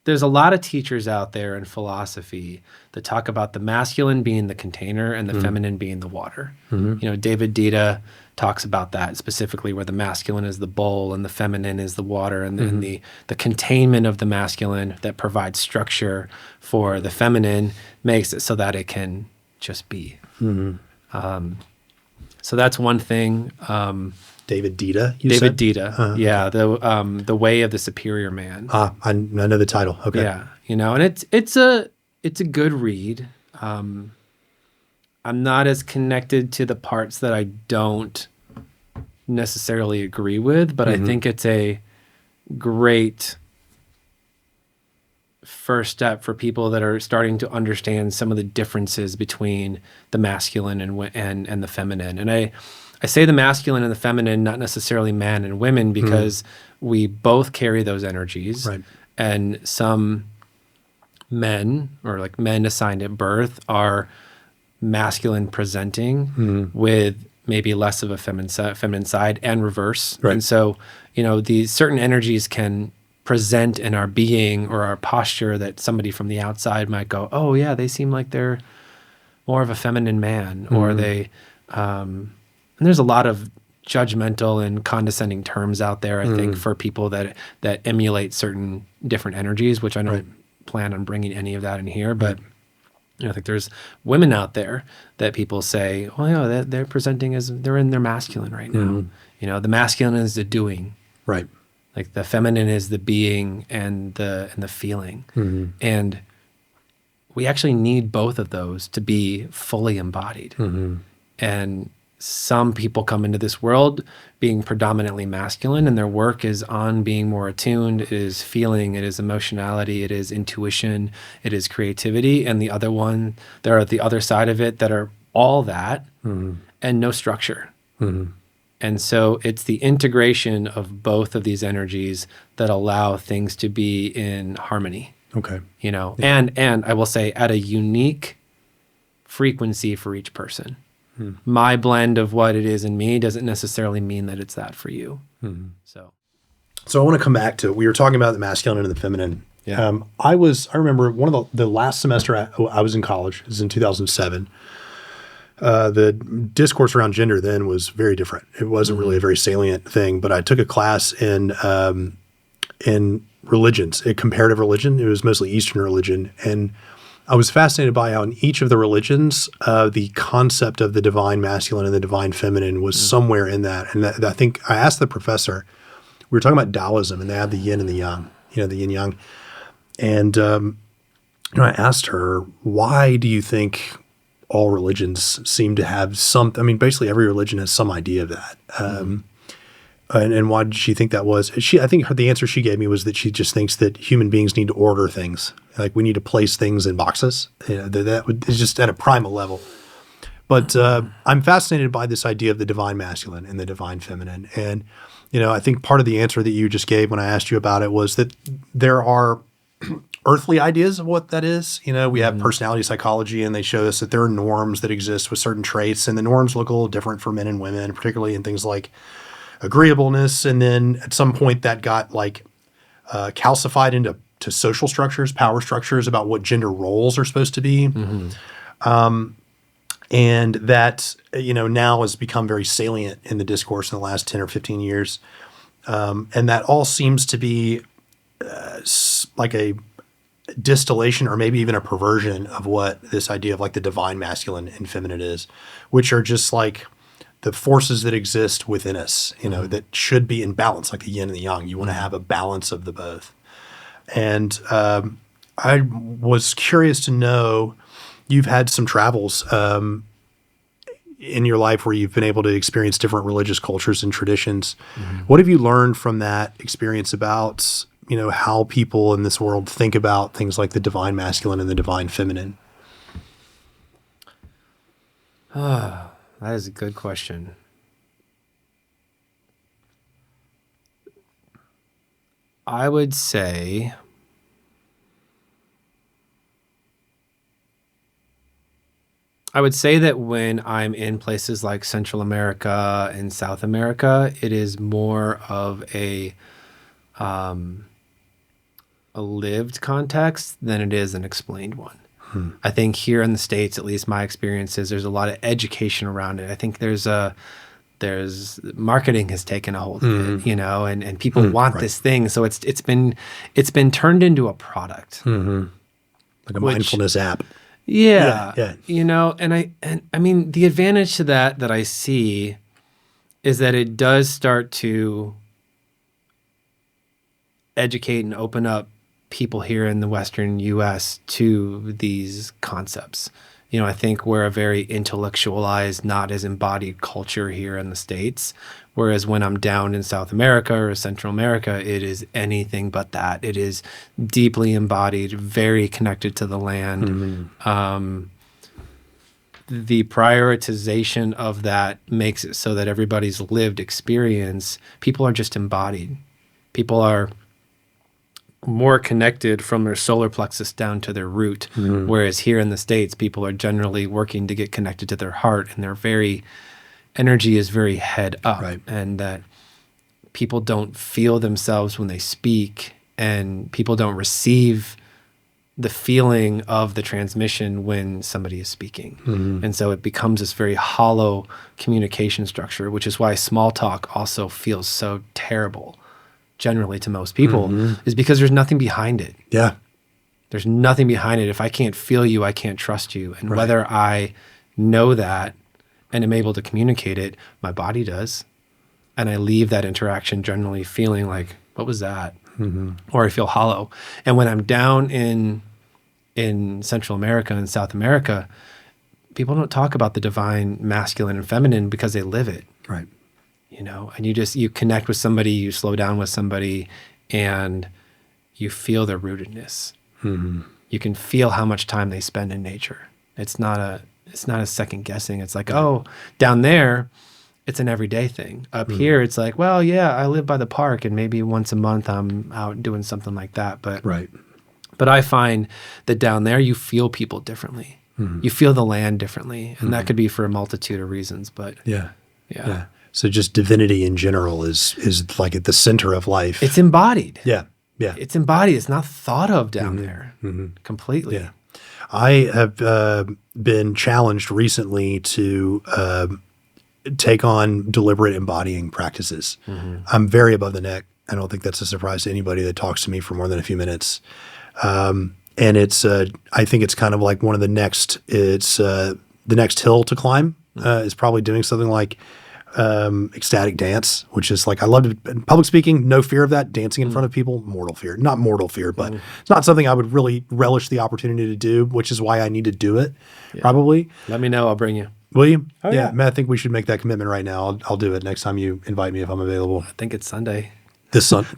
there's a lot of teachers out there in philosophy that talk about the masculine being the container and the feminine being the water. David Dita talks about that specifically, where the masculine is the bowl and the feminine is the water, and then the containment of the masculine that provides structure for the feminine makes it so that it can just be. So that's one thing. David Dita, David Dita, yeah, the way of the superior man. I know the title. Okay, yeah, and it's a good read. I'm not as connected to the parts that I don't necessarily agree with, but I think it's a great first step for people that are starting to understand some of the differences between the masculine and the feminine. And I say the masculine and the feminine, not necessarily man and women, because we both carry those energies. Right. And some men, or like men assigned at birth, are masculine presenting with maybe less of a feminine side, and reverse. Right. And so, these certain energies can present in our being or our posture that somebody from the outside might go, oh yeah, they seem like they're more of a feminine man, or they, and there's a lot of judgmental and condescending terms out there, I think, for people that emulate certain different energies, which I don't plan on bringing any of that in here, but I think there's women out there that people say, well, they're presenting as they're in their masculine right now. The masculine is the doing, right? Like the feminine is the being and the feeling, and we actually need both of those to be fully embodied. And some people come into this world being predominantly masculine, and their work is on being more attuned. It is feeling, it is emotionality, it is intuition, it is creativity. And the other one, there are the other side of it that are all that and no structure. And so it's the integration of both of these energies that allow things to be in harmony. Okay. And I will say at a unique frequency for each person. My blend of what it is in me doesn't necessarily mean that it's that for you. So I want to come back to, we were talking about the masculine and the feminine. Yeah. I remember one of the last semester I was in college, it was in 2007. The discourse around gender then was very different. It wasn't really a very salient thing, but I took a class in religions, a comparative religion. It was mostly Eastern religion. And I was fascinated by how in each of the religions, the concept of the divine masculine and the divine feminine was somewhere in that. And I think I asked the professor, we were talking about Taoism, and they have the yin and the yang, the yin yang. And I asked her, why do you think all religions seem to have basically every religion has some idea of that. And why did she think that was? I think the answer she gave me was that she just thinks that human beings need to order things. Like we need to place things in boxes. Is just at a primal level. But I'm fascinated by this idea of the divine masculine and the divine feminine. And, I think part of the answer that you just gave when I asked you about it was that there are earthly ideas of what that is. We have personality psychology, and they show us that there are norms that exist with certain traits, and the norms look a little different for men and women, particularly in things like agreeableness. And then at some point that got calcified into social structures, power structures about what gender roles are supposed to be. And that, now has become very salient in the discourse in the last 10 or 15 years. And that all seems to be like a distillation or maybe even a perversion of what this idea of the divine masculine and feminine is, which are just like the forces that exist within us, that should be in balance, like the yin and the yang. You want to have a balance of the both. And I was curious to know, you've had some travels in your life where you've been able to experience different religious cultures and traditions. What have you learned from that experience about, how people in this world think about things like the divine masculine and the divine feminine? That is a good question. I would say that when I'm in places like Central America and South America, it is more of a lived context than it is an explained one. I think here in the States, at least my experience is, there's a lot of education around it. I think there's marketing has taken a hold of it, and people want this thing. So it's been turned into a product. Like a mindfulness app. Yeah. And I mean, the advantage to that I see is that it does start to educate and open up people here in the Western U.S. to these concepts. I think we're a very intellectualized, not as embodied culture here in the States. Whereas when I'm down in South America or Central America, it is anything but that. It is deeply embodied, very connected to the land. The prioritization of that makes it so that everybody's lived experience, people are just embodied. People are more connected from their solar plexus down to their root. Whereas here in the States, people are generally working to get connected to their heart, and energy is very head up. Right. And that people don't feel themselves when they speak, and people don't receive the feeling of the transmission when somebody is speaking. And so it becomes this very hollow communication structure, which is why small talk also feels so terrible generally to most people, is because there's nothing behind it. Yeah. There's nothing behind it. If I can't feel you, I can't trust you. And whether I know that and am able to communicate it, my body does. And I leave that interaction generally feeling like, what was that? Or I feel hollow. And when I'm down in Central America and South America, people don't talk about the divine masculine and feminine because they live it. Right. And you connect with somebody, you slow down with somebody, and you feel their rootedness. You can feel how much time they spend in nature. It's not a second guessing. It's like, oh, down there, it's an everyday thing. Up here, it's like, well, yeah, I live by the park, and maybe once a month I'm out doing something like that. But I find that down there, you feel people differently. You feel the land differently, and that could be for a multitude of reasons. But yeah. So just divinity in general is like at the center of life. It's embodied. Yeah. It's embodied. It's not thought of down there completely. Yeah. I have been challenged recently to take on deliberate embodying practices. I'm very above the neck. I don't think that's a surprise to anybody that talks to me for more than a few minutes. And it's I think it's kind of like the next hill to climb is probably doing something like ecstatic dance, which is like, I love it. Public speaking, no fear of that. Dancing in front of people, mortal fear. Not mortal fear, but it's not something I would really relish the opportunity to do, which is why I need to do it, probably. Let me know. I'll bring you. Will you? Oh, yeah. Man, I think we should make that commitment right now. I'll do it next time you invite me if I'm available. I think it's Sunday. This Sunday.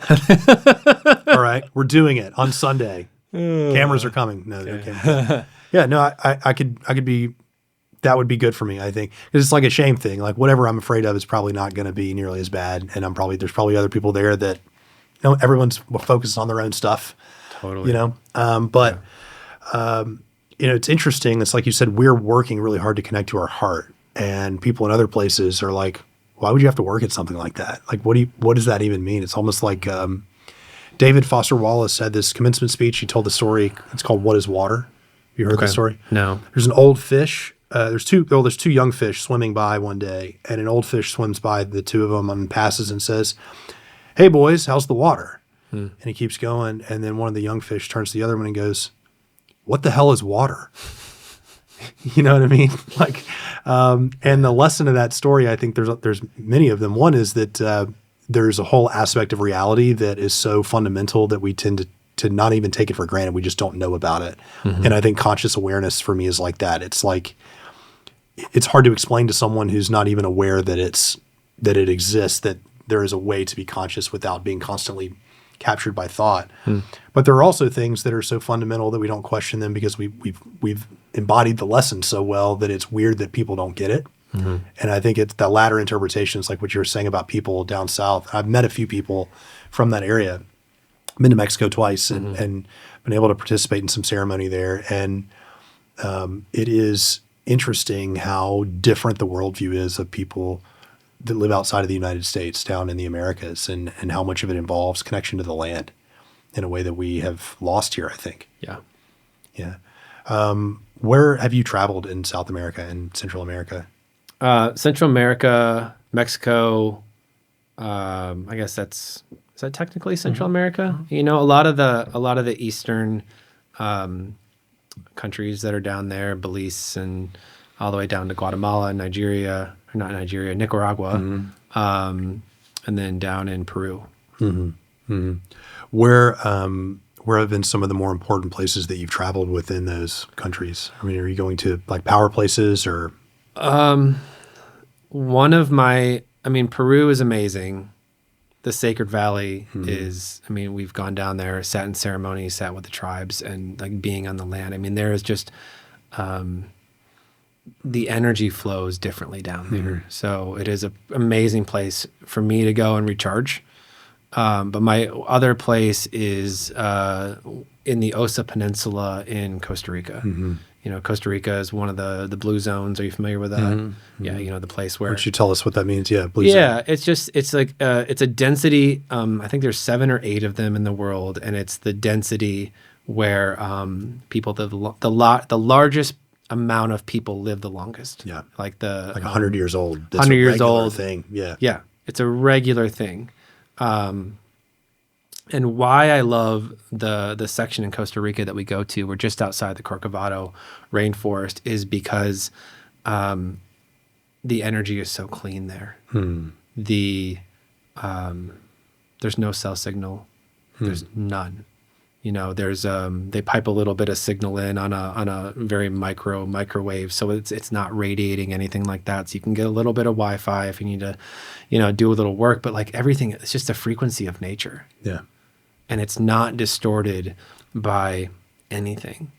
All right. We're doing it on Sunday. Cameras are coming. No cameras. Yeah, no, I could be, that would be good for me, I think. 'Cause it's like a shame thing. Like whatever I'm afraid of is probably not going to be nearly as bad. And there's probably other people there that, everyone's focused on their own stuff. Totally. It's interesting. It's like you said, we're working really hard to connect to our heart, and people in other places are like, why would you have to work at something like that? Like, what does that even mean? It's almost like, David Foster Wallace had this commencement speech. He told the story. It's called "What Is Water." You heard the story? No. There's an old fish. There's two young fish swimming by one day, and an old fish swims by the two of them and passes and says, "Hey boys, how's the water?" And he keeps going, and then one of the young fish turns to the other one and goes, "What the hell is water?" You know what I mean? Like, and the lesson of that story, I think there's many of them. One is that there's a whole aspect of reality that is so fundamental that we tend to not even take it for granted. We just don't know about it. And I think conscious awareness for me is like that. It's like, it's hard to explain to someone who's not even aware that it exists, that there is a way to be conscious without being constantly captured by thought. But there are also things that are so fundamental that we don't question them because we've embodied the lesson so well that it's weird that people don't get it. And I think it's the latter interpretation is like what you were saying about people down south. I've met a few people from that area. I've been to Mexico twice and been able to participate in some ceremony there. And it is interesting how different the worldview is of people that live outside of the United States down in the Americas, and how much of it involves connection to the land in a way that we have lost here, I think. Yeah. Where have you traveled in South America and Central America? Central America, Mexico. I guess is that technically Central America? A lot of the Eastern countries that are down there, Belize and all the way down to Guatemala, Nigeria, or not Nigeria, Nicaragua, and then down in Peru. Where have been some of the more important places that you've traveled within those countries? I mean, are you going to like power places or? Peru is amazing. The Sacred Valley is, we've gone down there, sat in ceremonies, sat with the tribes, and like being on the land. There is just, the energy flows differently down there. So it is an amazing place for me to go and recharge. But my other place is in the Osa Peninsula in Costa Rica. Costa Rica is one of the blue zones. Are you familiar with that? Yeah, the place where. Why don't you tell us what that means? Yeah, blue zone. It's like it's a density. I think there's 7 or 8 of them in the world, and it's the density where people the largest amount of people live the longest. Yeah, like 100 years old. That's 100 years old thing. Yeah, yeah, it's a regular thing. And why I love the section in Costa Rica that we go to, we're just outside the Corcovado rainforest, is because the energy is so clean there. There's no cell signal. There's none. There's they pipe a little bit of signal in on a very microwave, so it's not radiating anything like that. So you can get a little bit of Wi-Fi if you need to, do a little work. But like everything, it's just the frequency of nature. Yeah. And it's not distorted by anything.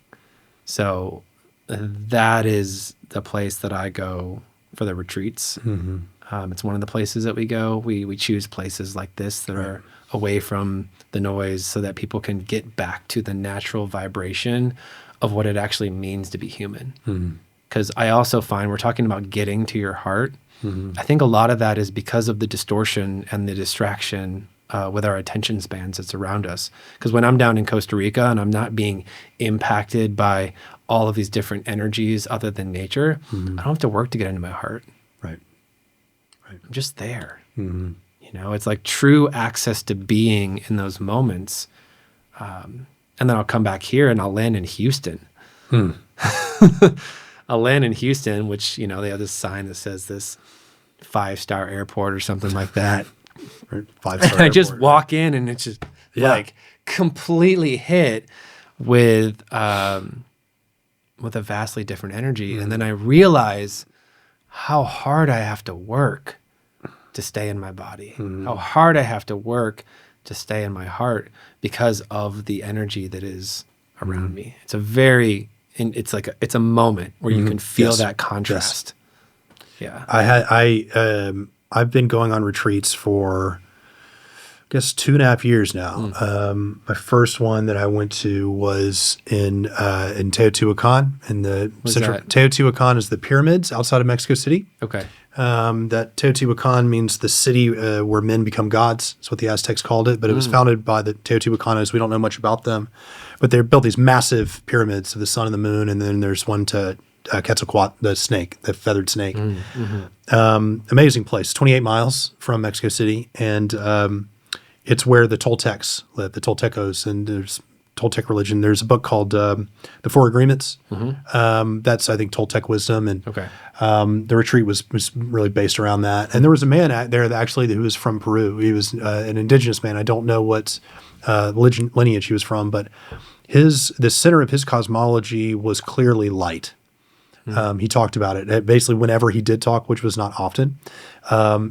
So that is the place that I go for the retreats. It's one of the places that we go. We choose places like this that are away from the noise so that people can get back to the natural vibration of what it actually means to be human. Because I also find we're talking about getting to your heart. I think a lot of that is because of the distortion and the distraction with our attention spans that's around us. Because when I'm down in Costa Rica and I'm not being impacted by all of these different energies other than nature, I don't have to work to get into my heart. Right. I'm just there. It's like true access to being in those moments. And then I'll come back here and I'll land in Houston. I'll land in Houston, which, they have this sign that says this, 5-star airport or something like that. Right? 5-star And I just airport, walk in and it's just like completely hit with a vastly different energy. And then I realize how hard I have to work to stay in my body, how hard I have to work to stay in my heart because of the energy that is around me. It's it's a moment where you can feel that contrast. Yeah. I've been going on retreats for, I guess, 2.5 years now. My first one that I went to was in Teotihuacan. Teotihuacan is the pyramids outside of Mexico City. Okay. That Teotihuacan means the city where men become gods. That's what the Aztecs called it. But it was founded by the Teotihuacanos. We don't know much about them. But they built these massive pyramids of the sun and the moon. And then there's one to Quetzalcoatl, the snake, the feathered snake. Amazing place. 28 miles from Mexico City. And it's where the Toltecs live, the Toltecos. And there's Toltec religion. There's a book called The Four Agreements. That's, I think, Toltec wisdom. And the retreat was really based around that. And there was a man there who was from Peru. He was an indigenous man. I don't know what lineage he was from, but the center of his cosmology was clearly light. He talked about it. Basically, whenever he did talk, which was not often,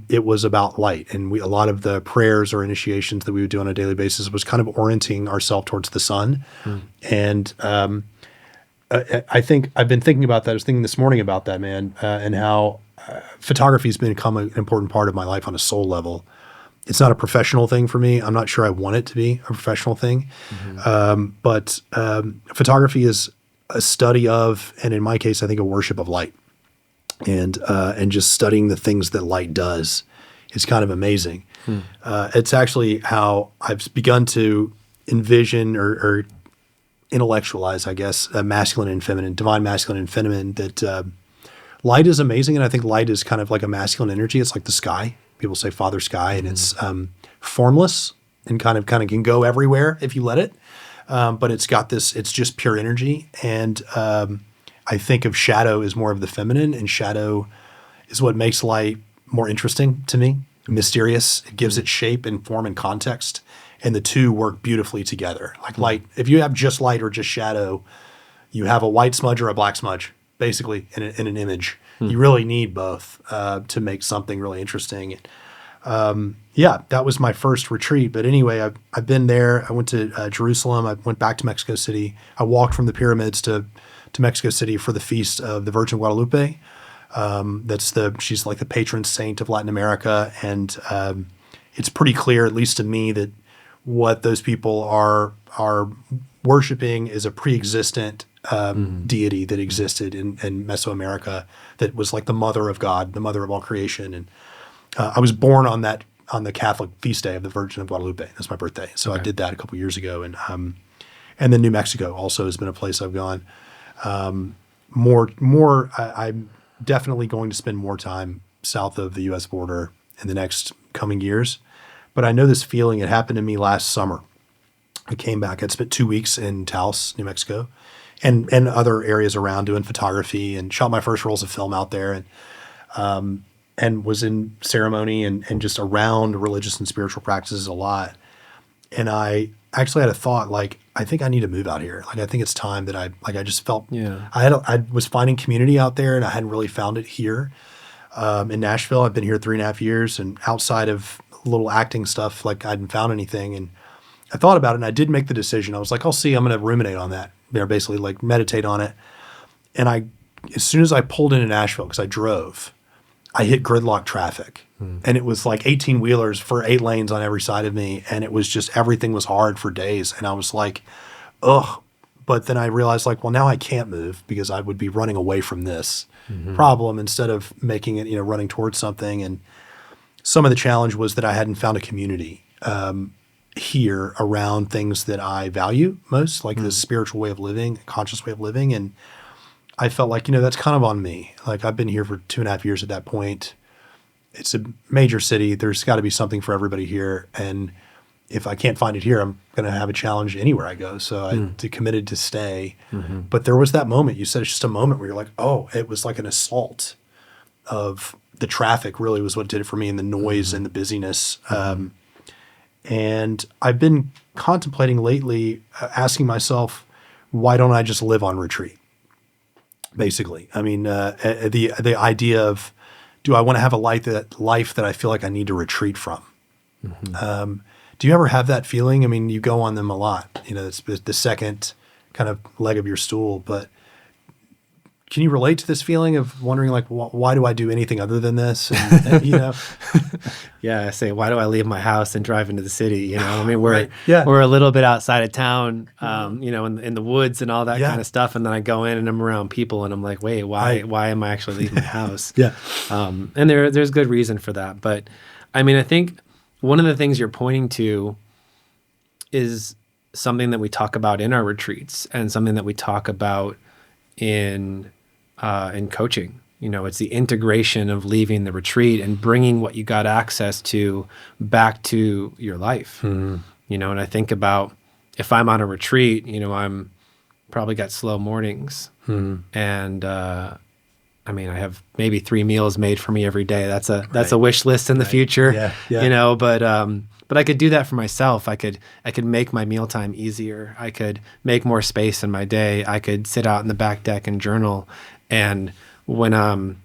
it was about light. And a lot of the prayers or initiations that we would do on a daily basis was kind of orienting ourselves towards the sun. And I think I've been thinking about that. I was thinking this morning about that, man, and how photography has become an important part of my life on a soul level. It's not a professional thing for me. I'm not sure I want it to be a professional thing. But photography is a study of, and in my case, I think a worship of light, and just studying the things that light does is kind of amazing. It's actually how I've begun to envision or intellectualize, I guess, masculine and feminine, divine masculine and feminine, that light is amazing. And I think light is kind of like a masculine energy. It's like the sky. People say father sky, and it's formless and kind of can go everywhere if you let it. But it's just pure energy. And I think of shadow as more of the feminine, and shadow is what makes light more interesting to me, mysterious. It gives it shape and form and context. And the two work beautifully together. Like light, if you have just light or just shadow, you have a white smudge or a black smudge, basically, in an image. You really need both to make something really interesting. That was my first retreat. But anyway, I've been there. I went to Jerusalem. I went back to Mexico City. I walked from the pyramids to Mexico City for the feast of the Virgin Guadalupe. She's like the patron saint of Latin America. And it's pretty clear, at least to me, that what those people are worshiping is a pre-existent deity that existed in Mesoamerica, that was like the mother of God, the mother of all creation. And I was born on the Catholic feast day of the Virgin of Guadalupe. That's my birthday. So I did that a couple years ago. And then New Mexico also has been a place I've gone. I'm definitely going to spend more time south of the U.S. border in the next coming years. But I know this feeling. It happened to me last summer. I came back. I'd spent 2 weeks in Taos, New Mexico, and other areas around doing photography, and shot my first rolls of film out there, and was in ceremony and just around religious and spiritual practices a lot. And I actually had a thought, like, I think I need to move out here. Like, I think it's time that I just felt, I was finding community out there, and I hadn't really found it here. In Nashville, I've been here 3.5 years, and outside of little acting stuff, like, I hadn't found anything. And I thought about it, and I did make the decision. I was like, I'll see, I'm going to ruminate on that. Basically like meditate on it. And as soon as I pulled into Nashville, because I drove, I hit gridlock traffic. And it was like 18-wheelers for 8 lanes on every side of me. And it was just, everything was hard for days. And I was like, ugh. But then I realized, like, well, now I can't move because I would be running away from this problem instead of making it, running towards something. And some of the challenge was that I hadn't found a community here around things that I value most, like this spiritual way of living, conscious way of living. And I felt like, that's kind of on me. Like, I've been here for 2.5 years at that point. It's a major city. There's got to be something for everybody here. And if I can't find it here, I'm going to have a challenge anywhere I go. So I committed to stay. But there was that moment, you said it's just a moment where you're like, oh, it was like an assault of the traffic really was what did it for me, and the noise and the busyness. And I've been contemplating lately, asking myself, why don't I just live on retreat? Basically, I mean, the idea of, do I want to have a life that I feel like I need to retreat from? Do you ever have that feeling? I mean, you go on them a lot. You know, it's the second kind of leg of your stool. But can you relate to this feeling of wondering, like, why do I do anything other than this? And, you know, Yeah, I say, why do I leave my house and drive into the city? You know, I mean, we're Right. we're a little bit outside of town, you know, in the woods and all that Yeah. kind of stuff. And then I go in and I'm around people, and I'm like, wait, why am I actually leaving my house? Yeah. And there's good reason for that. But I mean, I think one of the things you're pointing to is something that we talk about in our retreats, and something that we talk about in coaching. You know, it's the integration of leaving the retreat and bringing what you got access to back to your life. You know, and I think about, if I'm on a retreat, you know, I'm probably got slow mornings, and I mean, I have maybe 3 meals made for me every day. That's a wish list in the future. Yeah. You know, but I could do that for myself. I could make my mealtime easier. I could make more space in my day. I could sit out in the back deck and journal. And when I'm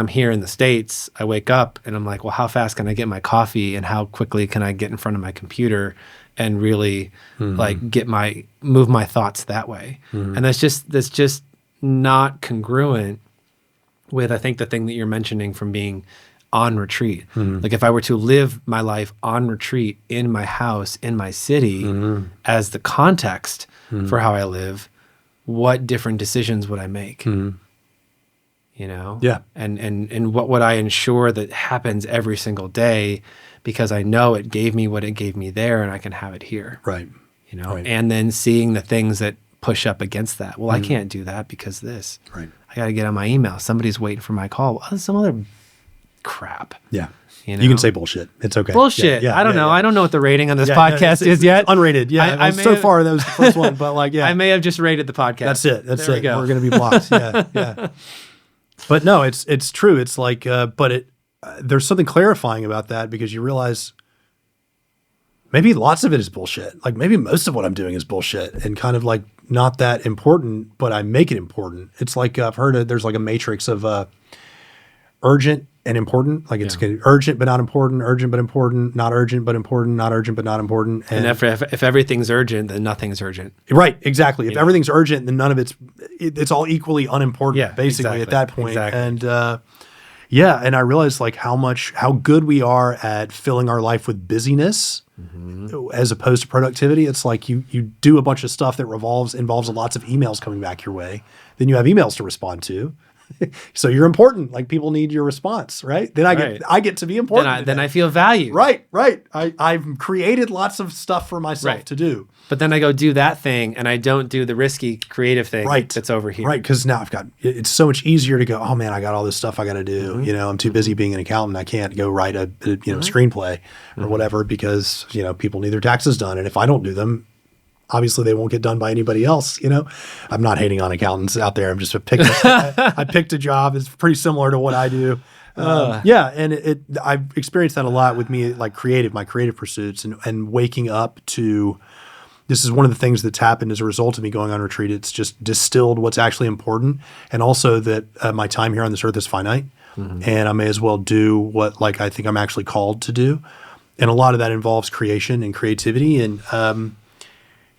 here in the States, I wake up and I'm like, well, how fast can I get my coffee, and how quickly can I get in front of my computer and really like move my thoughts that way? And that's just not congruent with, I think, the thing that you're mentioning from being on retreat. Like, if I were to live my life on retreat in my house, in my city, as the context for how I live, what different decisions would I make? You know? Yeah. And what would I ensure that happens every single day, because I know it gave me what it gave me there, and I can have it here. Right. You know? Right. And then seeing the things that push up against that. Well, I can't do that because this. Right. I got to get on my email. Somebody's waiting for my call. Well, some other crap. Yeah. You know? You can say bullshit. It's okay. Bullshit. Yeah, I don't know. yeah. I don't know what the rating on this Yeah, podcast it's is yet. Unrated. Yeah. I So may far, that was the first one. But like, yeah. I may have just rated the podcast. That's it. That's There it. we go. We're going to be blocked. Yeah. But no, it's true. It's like, there's something clarifying about that, because you realize maybe lots of it is bullshit. Like, maybe most of what I'm doing is bullshit and kind of like not that important, but I make it important. It's like, I've heard there's like a matrix of urgent and important. Like, it's urgent but not important, urgent but important, not urgent but important, not urgent but not important. And if everything's urgent, then nothing's urgent. Right, exactly. If everything's urgent, then none of it's all equally unimportant, Yeah, basically, exactly, at that point. exactly. And and I realized like how good we are at filling our life with busyness as opposed to productivity. It's like you do a bunch of stuff that involves lots of emails coming back your way. Then you have emails to respond to. So you're important. Like, people need your response, right? Then I get to be important. Then I feel valued. Right. I've created lots of stuff for myself to do. But then I go do that thing, and I don't do the risky creative thing that's over here. Right, because now it's so much easier to go, oh man, I got all this stuff I got to do. You know, I'm too busy being an accountant. I can't go write a screenplay or whatever, because, you know, people need their taxes done. And if I don't do them, obviously they won't get done by anybody else. You know, I'm not hating on accountants out there. I'm just I picked a job. It's pretty similar to what I do. And I've experienced that a lot with me, like my creative pursuits, and waking up to. This is one of the things that's happened as a result of me going on retreat. It's just distilled what's actually important, and also that my time here on this earth is finite, and I may as well do what I think I'm actually called to do. And a lot of that involves creation and creativity. And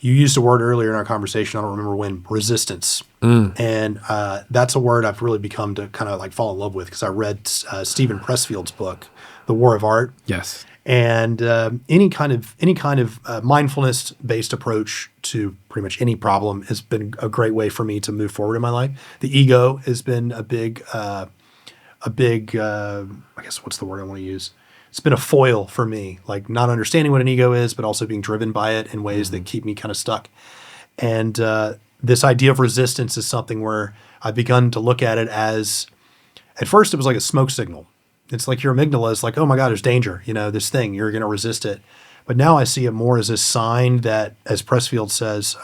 you used a word earlier in our conversation, I don't remember when, resistance. And that's a word I've really become to kind of fall in love with, because I read Stephen Pressfield's book, The War of Art. Yes. And any kind of mindfulness-based approach to pretty much any problem has been a great way for me to move forward in my life. The ego has been a big I guess what's the word I want to use? It's been a foil for me, like not understanding what an ego is, but also being driven by it in ways that keep me kind of stuck. And this idea of resistance is something where I've begun to look at it as, at first it was like a smoke signal. It's like your amygdala is like, oh my God, there's danger, this thing, you're going to resist it. But now I see it more as a sign that, as Pressfield says,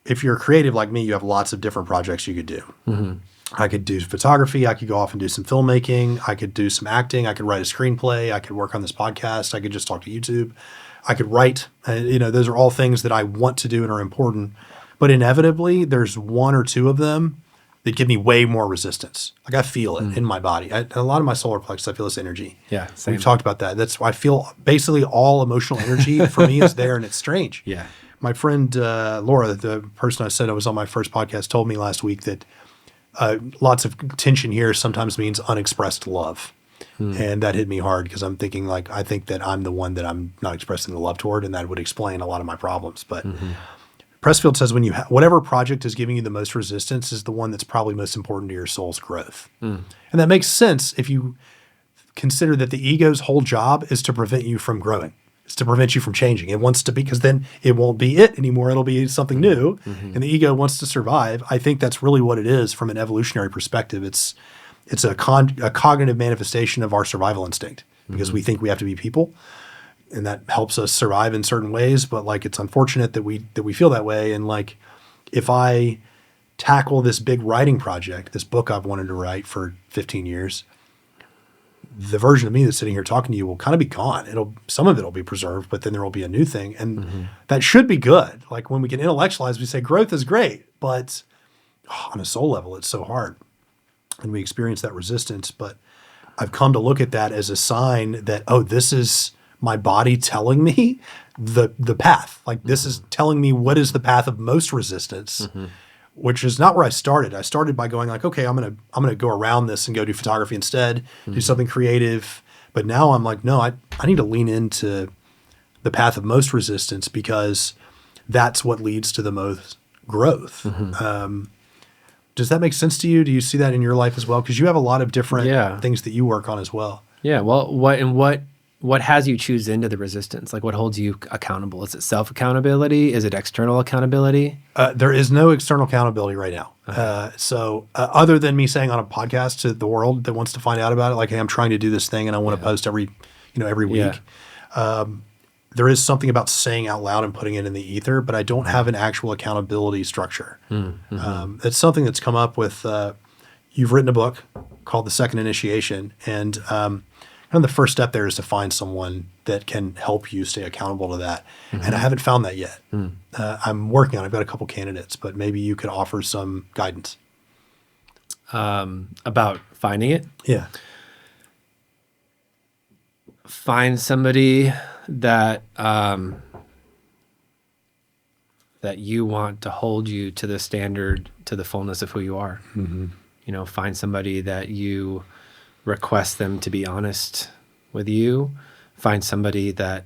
if you're creative like me, you have lots of different projects you could do. Mm-hmm. I could do photography. I could go off and do some filmmaking. I could do some acting. I could write a screenplay. I could work on this podcast. I could just talk to YouTube. I could write. Those are all things that I want to do and are important. But inevitably, there's one or two of them that give me way more resistance. Like I feel it in my body. A lot of my solar plexus, I feel this energy. Yeah, same. We've talked about that. That's why I feel basically all emotional energy for me is there, and it's strange. Yeah. My friend Laura, the person I said I was on my first podcast, told me last week that lots of tension here sometimes means unexpressed love. And that hit me hard because I'm thinking like, I think that I'm the one that I'm not expressing the love toward, and that would explain a lot of my problems. But Pressfield says when you whatever project is giving you the most resistance is the one that's probably most important to your soul's growth. And that makes sense if you consider that the ego's whole job is to prevent you from growing. It's to prevent you from changing. It wants to be, because then it won't be it anymore. It'll be something new. And the ego wants to survive. I think that's really what it is from an evolutionary perspective. It's a cognitive manifestation of our survival instinct because we think we have to be people, and that helps us survive in certain ways. But like, it's unfortunate that we feel that way. And like, if I tackle this big writing project, this book I've wanted to write for 15 years, the version of me that's sitting here talking to you will kind of be gone. Some of it will be preserved, but then there will be a new thing. And that should be good. Like when we can intellectualize, we say growth is great, but on a soul level, it's so hard. And we experience that resistance. But I've come to look at that as a sign that, oh, this is my body telling me the path. Like this is telling me what is the path of most resistance, which is not where I started. I started by going like, okay, I'm gonna go around this and go do photography instead, do something creative. But now I'm like, no, I need to lean into the path of most resistance because that's what leads to the most growth. Does that make sense to you? Do you see that in your life as well? Because you have a lot of different things that you work on as well. Yeah. Well, what has you choose into the resistance? Like what holds you accountable? Is it self-accountability? Is it external accountability? There is no external accountability right now. So other than me saying on a podcast to the world that wants to find out about it, like, hey, I'm trying to do this thing and I want to post every week. There is something about saying out loud and putting it in the ether, but I don't have an actual accountability structure. It's something that's come up with, you've written a book called The Second Initiation. And the first step there is to find someone that can help you stay accountable to that. And I haven't found that yet. I'm working on it. I've got a couple candidates, but maybe you could offer some guidance. About finding it? Yeah. Find somebody that that you want to hold you to the standard, to the fullness of who you are. Find somebody that you request them to be honest with you. Find somebody that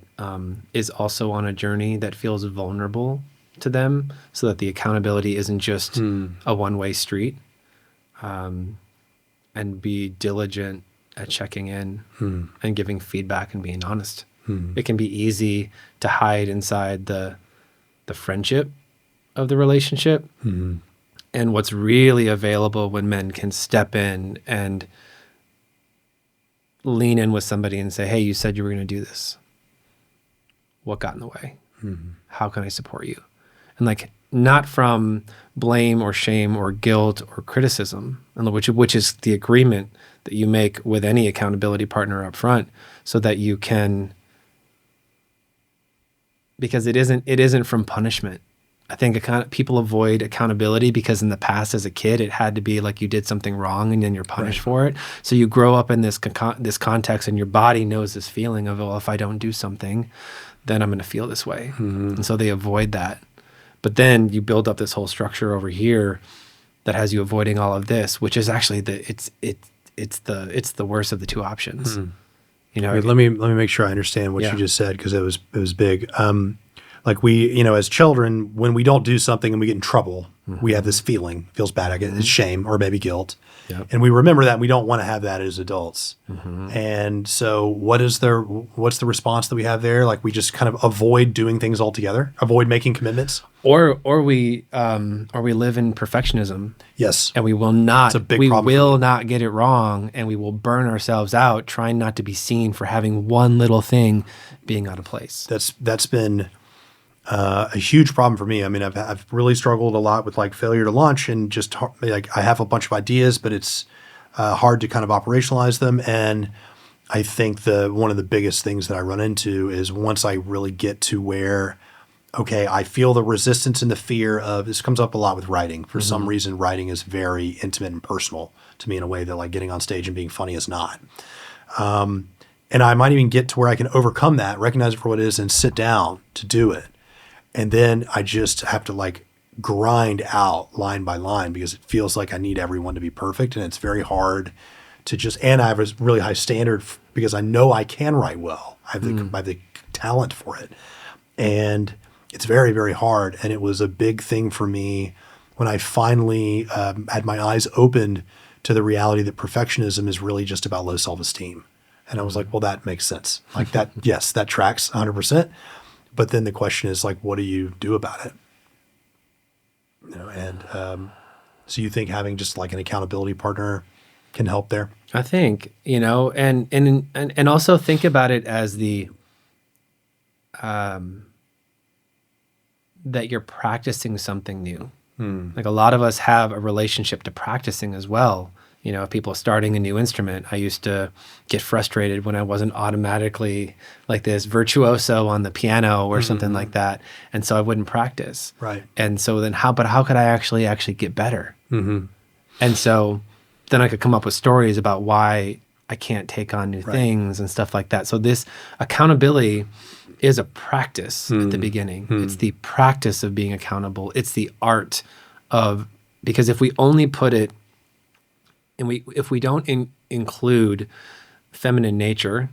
is also on a journey that feels vulnerable to them, so that the accountability isn't just a one-way street. And be diligent at checking in and giving feedback and being honest. It can be easy to hide inside the friendship of the relationship. And what's really available when men can step in and lean in with somebody and say, hey, you said you were going to do this. What got in the way? How can I support you? And like, not from blame or shame or guilt or criticism, and which is the agreement that you make with any accountability partner up front, so that you can, because it isn't from punishment. I think people avoid accountability because in the past as a kid, it had to be like you did something wrong and then you're punished for it. So you grow up in this context, and your body knows this feeling of, well, if I don't do something, then I'm going to feel this way. And so they avoid that. But then you build up this whole structure over here that has you avoiding all of this, which is actually it's the worst of the two options. Let me make sure I understand what you just said, because it was big. Like we, as children, when we don't do something and we get in trouble, we have this feeling, feels bad. I guess it's shame or maybe guilt. And we remember that, and we don't want to have that as adults. And so what's the response that we have there? Like we just kind of avoid doing things altogether, avoid making commitments. Or we live in perfectionism. Yes. And we will not, it's a big problem. We will not get it wrong, and we will burn ourselves out trying not to be seen for having one little thing being out of place. That's been A huge problem for me. I mean, I've really struggled a lot with like failure to launch and just like I have a bunch of ideas, but it's hard to kind of operationalize them. And I think one of the biggest things that I run into is once I really get to where, okay, I feel the resistance and the fear of this comes up a lot with writing. For some reason, writing is very intimate and personal to me in a way that like getting on stage and being funny is not. And I might even get to where I can overcome that, recognize it for what it is, and sit down to do it. And then I just have to like grind out line by line because it feels like I need everyone to be perfect. And it's very hard to just, and I have a really high standard because I know I can write well. I have the talent for it. And it's very, very hard. And it was a big thing for me when I finally had my eyes opened to the reality that perfectionism is really just about low self-esteem. And I was like, well, that makes sense. Like that, yes, that tracks 100%. But then the question is like, what do you do about it? You know, and so you think having just like an accountability partner can help there? I think, you know, and also think about it as the that you're practicing something new. Like a lot of us have a relationship to practicing as well. You know, people starting a new instrument, I used to get frustrated when I wasn't automatically like this virtuoso on the piano or something like that. And so I wouldn't practice. Right. And so then how could I actually get better? And so then I could come up with stories about why I can't take on new things and stuff like that. So this accountability is a practice at the beginning. It's the practice of being accountable. It's the art of, because if we only put it, and if we don't include feminine nature,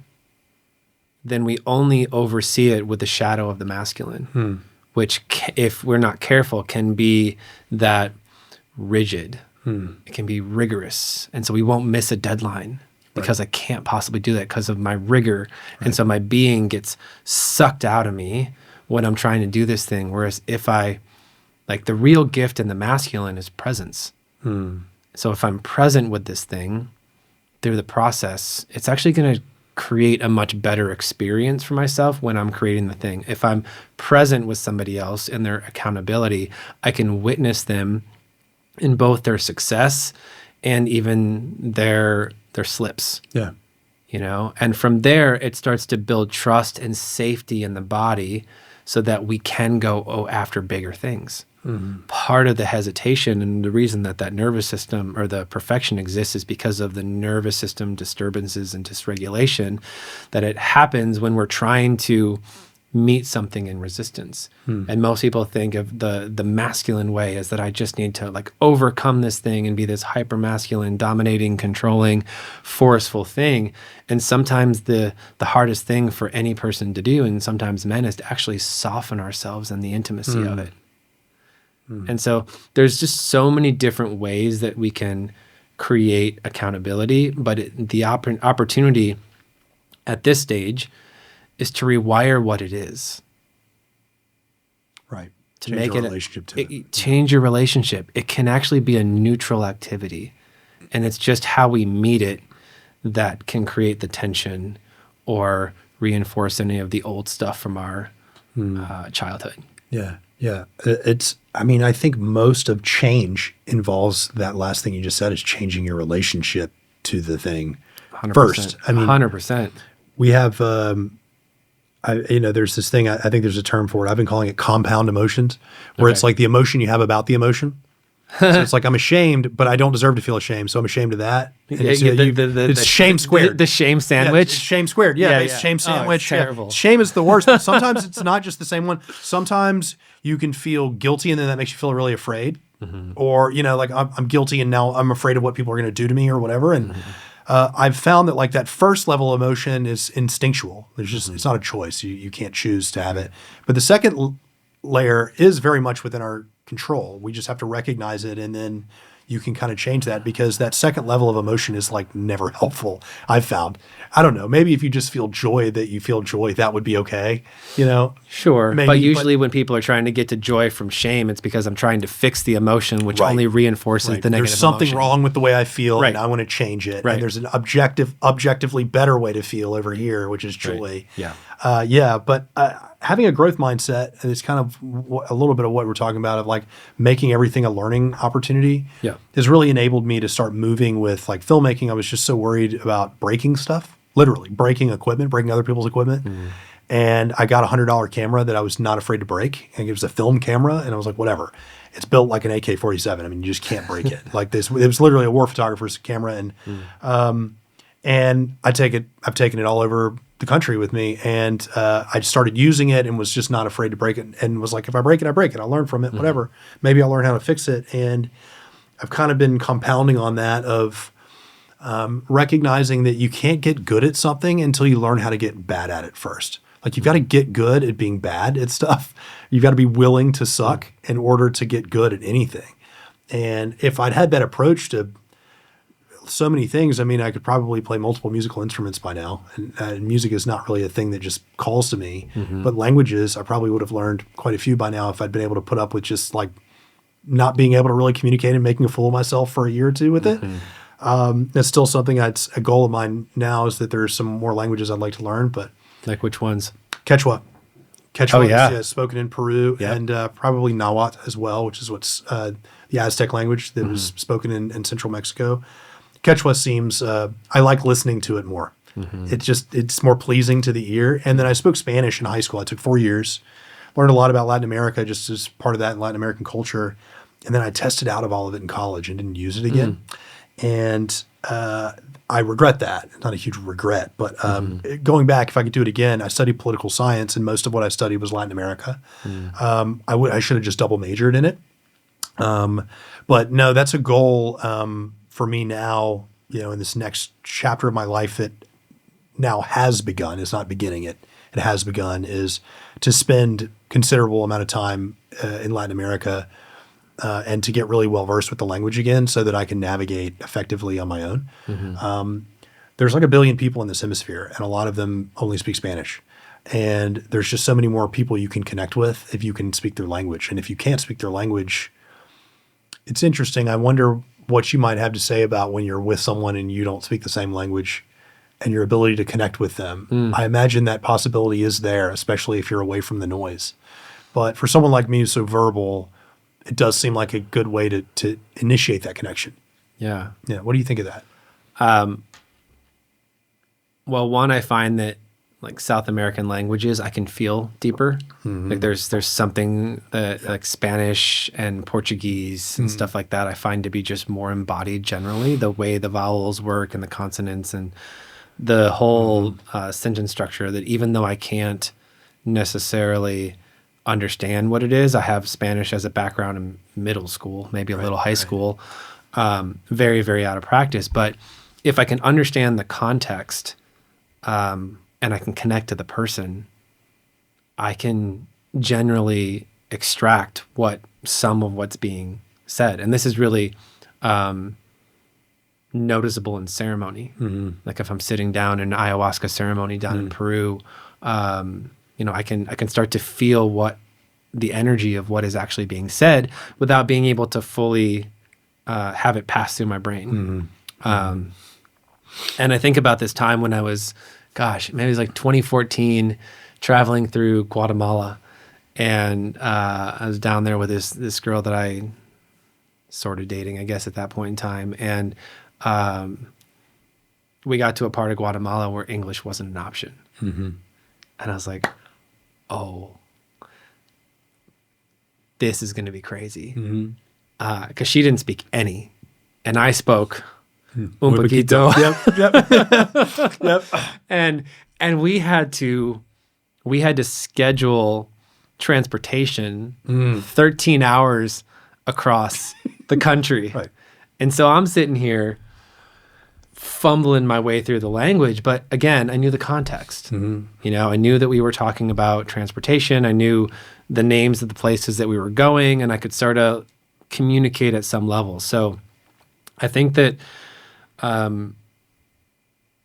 then we only oversee it with the shadow of the masculine, which, if we're not careful, can be that rigid. It can be rigorous. And so we won't miss a deadline because I can't possibly do that because of my rigor. And so my being gets sucked out of me when I'm trying to do this thing. Whereas if like the real gift in the masculine is presence. So if I'm present with this thing through the process, it's actually going to create a much better experience for myself when I'm creating the thing. If I'm present with somebody else in their accountability, I can witness them in both their success and even their slips. Yeah. You know, and from there it starts to build trust and safety in the body so that we can go after bigger things. Part of the hesitation and the reason that nervous system or the perfection exists is because of the nervous system disturbances and dysregulation that it happens when we're trying to meet something in resistance. And most people think of the masculine way as that I just need to like overcome this thing and be this hyper masculine, dominating, controlling, forceful thing. And sometimes the hardest thing for any person to do, and sometimes men, is to actually soften ourselves in the intimacy of it. And so there's just so many different ways that we can create accountability, but the opportunity at this stage is to rewire what it is. Right. To make it relationship to it. Change your relationship. It can actually be a neutral activity. And it's just how we meet it that can create the tension or reinforce any of the old stuff from our childhood. Yeah. Yeah. I think most of change involves that last thing you just said, is changing your relationship to the thing 100%. First. 100%. We have, there's this thing, I think there's a term for it. I've been calling it compound emotions, where it's like the emotion you have about the emotion. So it's like, I'm ashamed, but I don't deserve to feel ashamed. So I'm ashamed of that. It's shame squared. The shame sandwich. Yeah, it's shame squared. Yeah. It's shame sandwich. It's terrible. Shame is the worst. But sometimes it's not just the same one. Sometimes you can feel guilty and then that makes you feel really afraid. Or, like I'm guilty and now I'm afraid of what people are going to do to me or whatever. And I've found that like that first level of emotion is instinctual. There's just, it's not a choice. You can't choose to have it. But the second layer is very much within our control. We just have to recognize it, and then you can kind of change that, because that second level of emotion is like never helpful, I've found. I don't know. Maybe if you just feel joy, that would be okay. Sure. Maybe, but usually when people are trying to get to joy from shame, it's because I'm trying to fix the emotion, which only reinforces the negative There's something emotion. wrong with the way I feel, Right. and I want to change it. Right. And there's an objectively better way to feel over here, which is joy. Yeah. But having a growth mindset, and it's kind of a little bit of what we're talking about, of like making everything a learning opportunity, has really enabled me to start moving with like filmmaking. I was just so worried about breaking stuff, literally breaking equipment, breaking other people's equipment. And I got a $100 camera that I was not afraid to break. And it was a film camera. And I was like, whatever. It's built like an AK-47. I mean, you just can't break it. Like this, it was literally a war photographer's camera. And I've taken it all over the country with me. And I started using it and was just not afraid to break it. And was like, if I break it, I break it. I'll learn from it, whatever. Maybe I'll learn how to fix it. And I've kind of been compounding on that of recognizing that you can't get good at something until you learn how to get bad at it first. Like you've got to get good at being bad at stuff. You've got to be willing to suck in order to get good at anything. And if I'd had that approach to so many things, I mean, I could probably play multiple musical instruments by now. And music is not really a thing that just calls to me. But languages, I probably would have learned quite a few by now if I'd been able to put up with just like not being able to really communicate and making a fool of myself for a year or two with it. That's still something that's a goal of mine now, is that there's some more languages I'd like to learn. But Like which ones? Quechua. Quechua is spoken in Peru, and probably Nahuatl as well, which is what's the Aztec language that was spoken in central Mexico. Quechua seems, I like listening to it more. It's more pleasing to the ear. And then I spoke Spanish in high school. I took 4 years, learned a lot about Latin America just as part of that in Latin American culture. And then I tested out of all of it in college and didn't use it again. And I regret that. Not a huge regret, but going back, if I could do it again, I studied political science, and most of what I studied was Latin America. I should have just double majored in it. But no, that's a goal for me now, in this next chapter of my life that now has begun. It's not beginning it. It has begun, is to spend considerable amount of time in Latin America and to get really well versed with the language again, so that I can navigate effectively on my own. There's like 1 billion people in this hemisphere, and a lot of them only speak Spanish. And there's just so many more people you can connect with if you can speak their language. And if you can't speak their language, it's interesting. I wonder what you might have to say about when you're with someone and you don't speak the same language and your ability to connect with them. I imagine that possibility is there, especially if you're away from the noise. But for someone like me who's so verbal, it does seem like a good way to initiate that connection. Yeah. Yeah. What do you think of that? Well, one, I find that like South American languages, I can feel deeper. Like there's something like Spanish and Portuguese and stuff like that, I find to be just more embodied generally, the way the vowels work and the consonants and the whole sentence structure, that even though I can't necessarily understand what it is, I have Spanish as a background in middle school, maybe a little high school, very, very out of practice. But if I can understand the context, and I can connect to the person, I can generally extract some of what's being said. And this is really noticeable in ceremony. Like if I'm sitting down in an ayahuasca ceremony down in Peru, I can start to feel what the energy of what is actually being said without being able to fully have it pass through my brain. And I think about this time when I was, maybe it was like 2014, traveling through Guatemala, and I was down there with this girl that I sort of dating, I guess, at that point in time, and we got to a part of Guatemala where English wasn't an option, and I was like, oh, this is going to be crazy, because she didn't speak any, and I spoke un poquito. Yep. And we had to schedule transportation 13 hours across the country. Right. And so I'm sitting here fumbling my way through the language, but again, I knew the context. I knew that we were talking about transportation. I knew the names of the places that we were going, and I could sort of communicate at some level. So I think that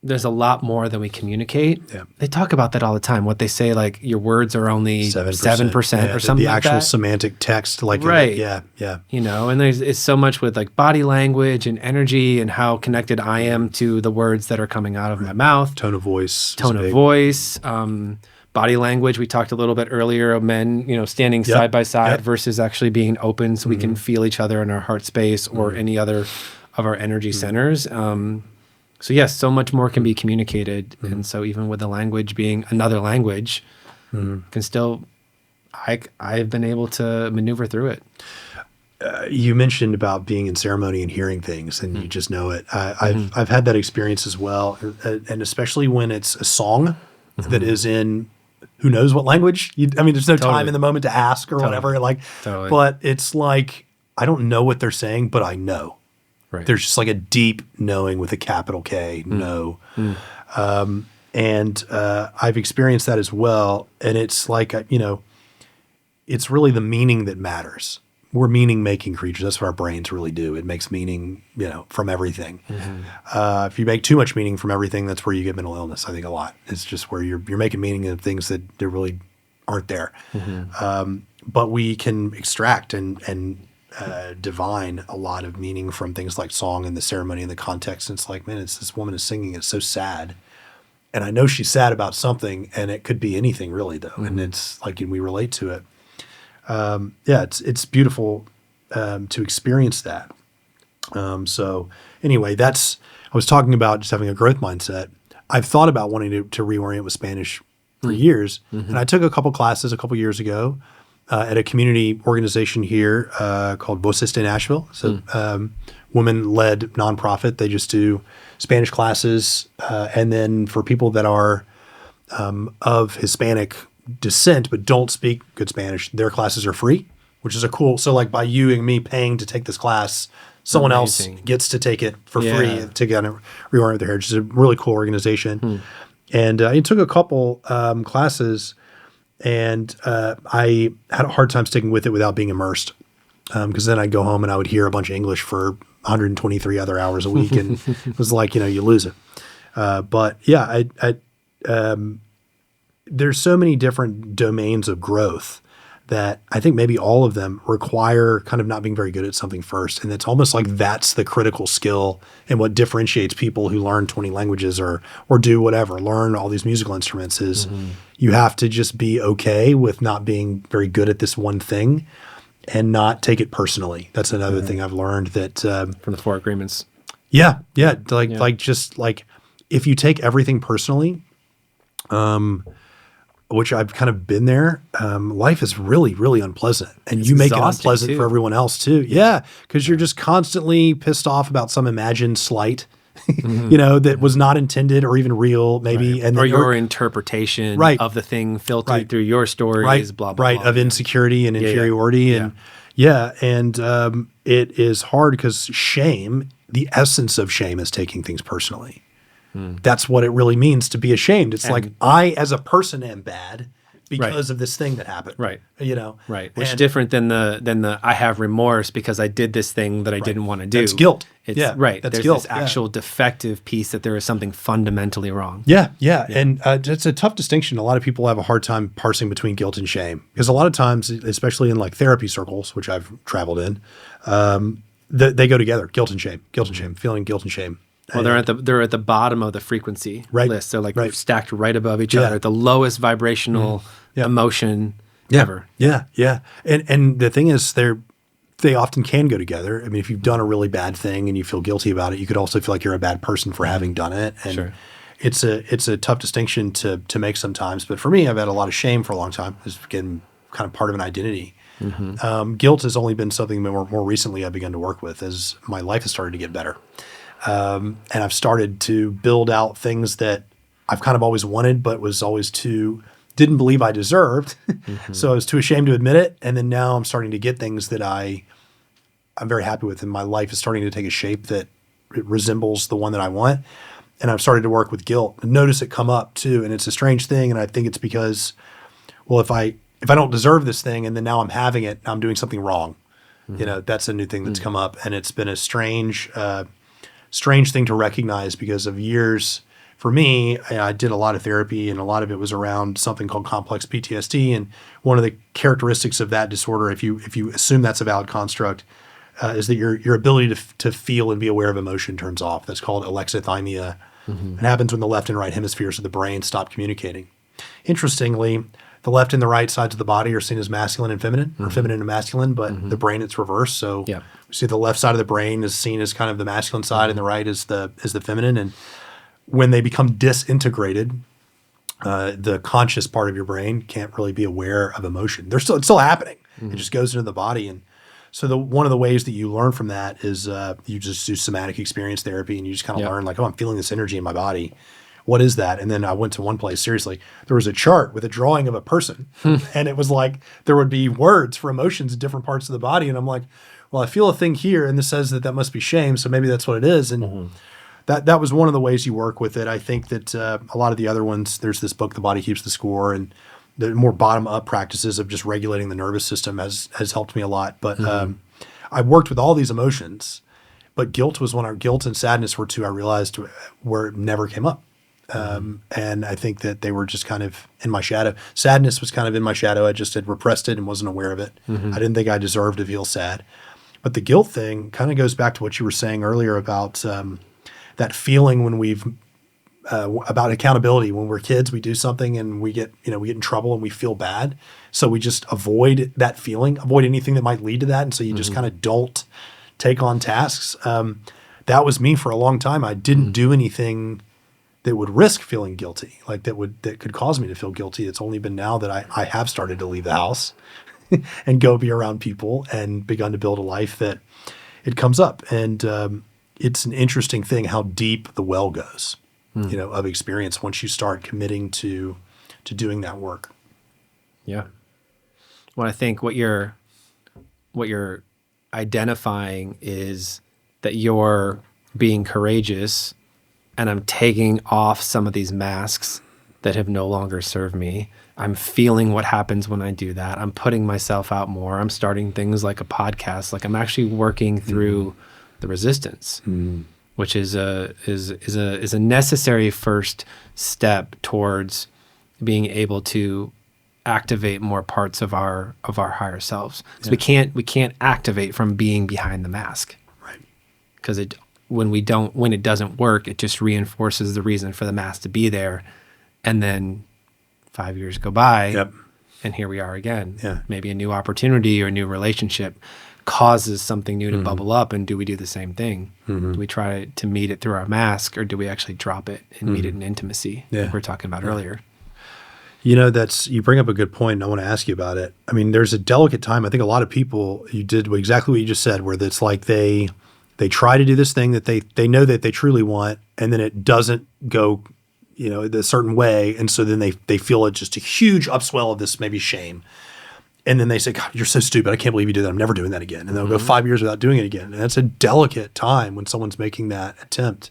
there's a lot more than we communicate. Yeah. They talk about that all the time. What they say, like your words are only 7% or something the like actual that. semantic text, like Right. Yeah. You know, and it's so much with like body language and energy and how connected I am to the words that are coming out of my mouth. Tone of voice. Body language. We talked a little bit earlier of men, you know, standing side by side versus actually being open so we can feel each other in our heart space or any other of our energy centers. So yes, so much more can be communicated. And so even with the language being another language, can still, I've been able to maneuver through it. You mentioned about being in ceremony and hearing things, and you just know it. I've had that experience as well, and especially when it's a song that is in who knows what language. There's no time in the moment to ask or whatever. But it's like I don't know what they're saying, but I know. Right. There's just like a deep knowing with a capital K, know. And I've experienced that as well, and it's like it's really the meaning that matters. We're meaning-making creatures. That's what our brains really do. It makes meaning, from everything. If you make too much meaning from everything, that's where you get mental illness, I think, a lot. It's just where you're making meaning of things that really aren't there. But we can extract and divine a lot of meaning from things like song and the ceremony and the context. And it's like, man, this woman is singing. It's so sad. And I know she's sad about something, and it could be anything really, though. And it's like, and we relate to it. It's beautiful to experience that. So anyway, I was talking about just having a growth mindset. I've thought about wanting to reorient with Spanish for years. And I took a couple classes a couple years ago at a community organization here called Voces de Nashville. So women-led nonprofit. They just do Spanish classes. And then for people that are of Hispanic descent but don't speak good Spanish, their classes are free, which is so like by you and me paying to take this class, someone else gets to take it for free to kind of reorient their heritage. It's a really cool organization. And I took a couple classes, and I had a hard time sticking with it without being immersed, because then I'd go home and I would hear a bunch of English for 123 other hours a week, and it was like, you lose it. But yeah, there's so many different domains of growth that I think maybe all of them require kind of not being very good at something first. And it's almost like that's the critical skill and what differentiates people who learn 20 languages or do whatever, learn all these musical instruments is you have to just be okay with not being very good at this one thing and not take it personally. That's another thing I've learned that from the 4 agreements. Yeah. Just if you take everything personally, which I've kind of been there, life is really, really unpleasant. And you make it unpleasant for everyone else too. Yeah, because you're just constantly pissed off about some imagined slight, that was not intended or even real maybe. Right. Or your interpretation of the thing filtered through your stories, blah, blah, blah. Of insecurity and inferiority. And it is hard because shame, the essence of shame is taking things personally. That's what it really means to be ashamed. It's like I, as a person, am bad because of this thing that happened. Right. Right. Which is different than the I have remorse because I did this thing that I didn't want to do. That's guilt. Right. That's There's guilt. this actual defective piece that there is something fundamentally wrong. Yeah. And it's a tough distinction. A lot of people have a hard time parsing between guilt and shame because a lot of times, especially in like therapy circles, which I've traveled in, they go together. Guilt and shame, feeling guilt and shame. Well, they're at the bottom of the frequency list. So like stacked right above each other, the lowest vibrational emotion ever. Yeah. And the thing is, they often can go together. I mean, if you've done a really bad thing and you feel guilty about it, you could also feel like you're a bad person for having done it. And it's a tough distinction to make sometimes. But for me, I've had a lot of shame for a long time. It's been kind of part of an identity. Guilt has only been something more recently I've begun to work with as my life has started to get better. And I've started to build out things that I've kind of always wanted, but was always didn't believe I deserved. So I was too ashamed to admit it. And then now I'm starting to get things that I'm very happy with. And my life is starting to take a shape that it resembles the one that I want. And I've started to work with guilt and notice it come up too. And it's a strange thing. And I think it's because, well, if I don't deserve this thing and then now I'm having it, I'm doing something wrong. That's a new thing that's come up, and it's been a strange thing to recognize because of years. For me, I did a lot of therapy, and a lot of it was around something called complex PTSD. And one of the characteristics of that disorder, if you assume that's a valid construct, is that your ability to feel and be aware of emotion turns off. That's called alexithymia. It happens when the left and right hemispheres of the brain stop communicating. Interestingly, the left and the right sides of the body are seen as masculine and feminine, or feminine and masculine, but the brain, it's reversed. So we see the left side of the brain is seen as kind of the masculine side, and the right is the feminine. And when they become disintegrated, the conscious part of your brain can't really be aware of emotion. It's still happening. It just goes into the body. And so one of the ways that you learn from that is you just do somatic experience therapy, and you just kind of learn like, oh, I'm feeling this energy in my body. What is that? And then I went to one place, seriously, there was a chart with a drawing of a person, and it was like there would be words for emotions in different parts of the body. And I'm like, well, I feel a thing here, and this says that must be shame, so maybe that's what it is. And that was one of the ways you work with it. I think that a lot of the other ones, there's this book, The Body Keeps the Score, and the more bottom-up practices of just regulating the nervous system has helped me a lot. But I worked with all these emotions, but guilt and sadness were two I realized where it never came up. And I think that they were just kind of in my shadow. Sadness was kind of in my shadow. I just had repressed it and wasn't aware of it. I didn't think I deserved to feel sad. But the guilt thing kind of goes back to what you were saying earlier about that feeling when about accountability. When we're kids, we do something and we get in trouble and we feel bad. So we just avoid that feeling, avoid anything that might lead to that. And so you just kind of don't take on tasks. That was me for a long time. I didn't do anything that would risk feeling guilty, like that could cause me to feel guilty. It's only been now that I have started to leave the house and go be around people and begun to build a life that it comes up. And it's an interesting thing how deep the well goes, of experience once you start committing to doing that work. Yeah. Well, I think what you're identifying is that you're being courageous, and I'm taking off some of these masks that have no longer served me. I'm feeling what happens when I do that. I'm putting myself out more. I'm starting things like a podcast. Like I'm actually working through the resistance, which is a necessary first step towards being able to activate more parts of our higher selves. So we can't activate from being behind the mask, right? Because when it doesn't work, it just reinforces the reason for the mask to be there. And then 5 years go by, and here we are again. Yeah. Maybe a new opportunity or a new relationship causes something new to bubble up. And do we do the same thing? Do we try to meet it through our mask, or do we actually drop it and meet it in intimacy, like we were talking about earlier? You bring up a good point, and I want to ask you about it. I mean, there's a delicate time. I think a lot of people, you did exactly what you just said, where it's like they try to do this thing that they know that they truly want, and then it doesn't go, a certain way. And so then they feel just a huge upswell of this maybe shame. And then they say, God, you're so stupid. I can't believe you did that. I'm never doing that again. And they'll go 5 years without doing it again. And that's a delicate time when someone's making that attempt.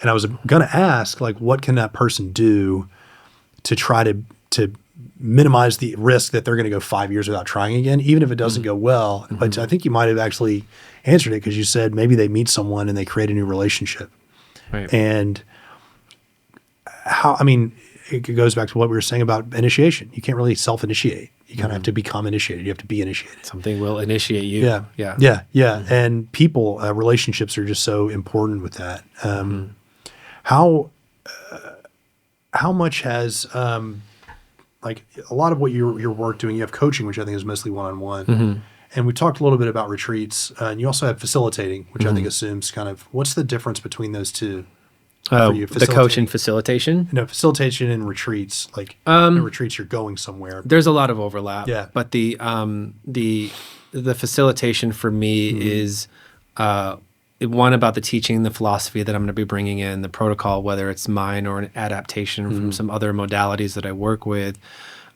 And I was going to ask, like, what can that person do to try to minimize the risk that they're going to go 5 years without trying again, even if it doesn't go well. But I think you might have actually answered it, because you said maybe they meet someone and they create a new relationship. Right. And it goes back to what we were saying about initiation. You can't really self-initiate. You kind of have to become initiated. You have to be initiated. Something will initiate you. Yeah. And people, relationships are just so important with that. How much has, like a lot of what your work doing, you have coaching, which I think is mostly one-on-one. And we talked a little bit about retreats, and you also have facilitating, which I think assumes kind of, what's the difference between those two? The coach and facilitation? No, facilitation and retreats. Like in retreats, you're going somewhere. There's a lot of overlap. Yeah. But the facilitation for me is one about the teaching, the philosophy that I'm going to be bringing in, the protocol, whether it's mine or an adaptation from some other modalities that I work with.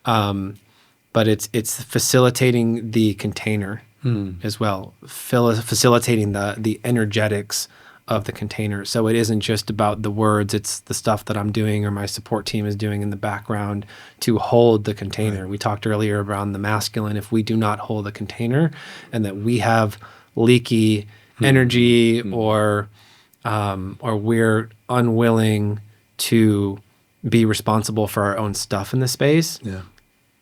But it's facilitating the container as well, facilitating the energetics of the container. So it isn't just about the words, it's the stuff that I'm doing or my support team is doing in the background to hold the container. Right. We talked earlier around the masculine. If we do not hold the container and that we have leaky energy or we're unwilling to be responsible for our own stuff in the space,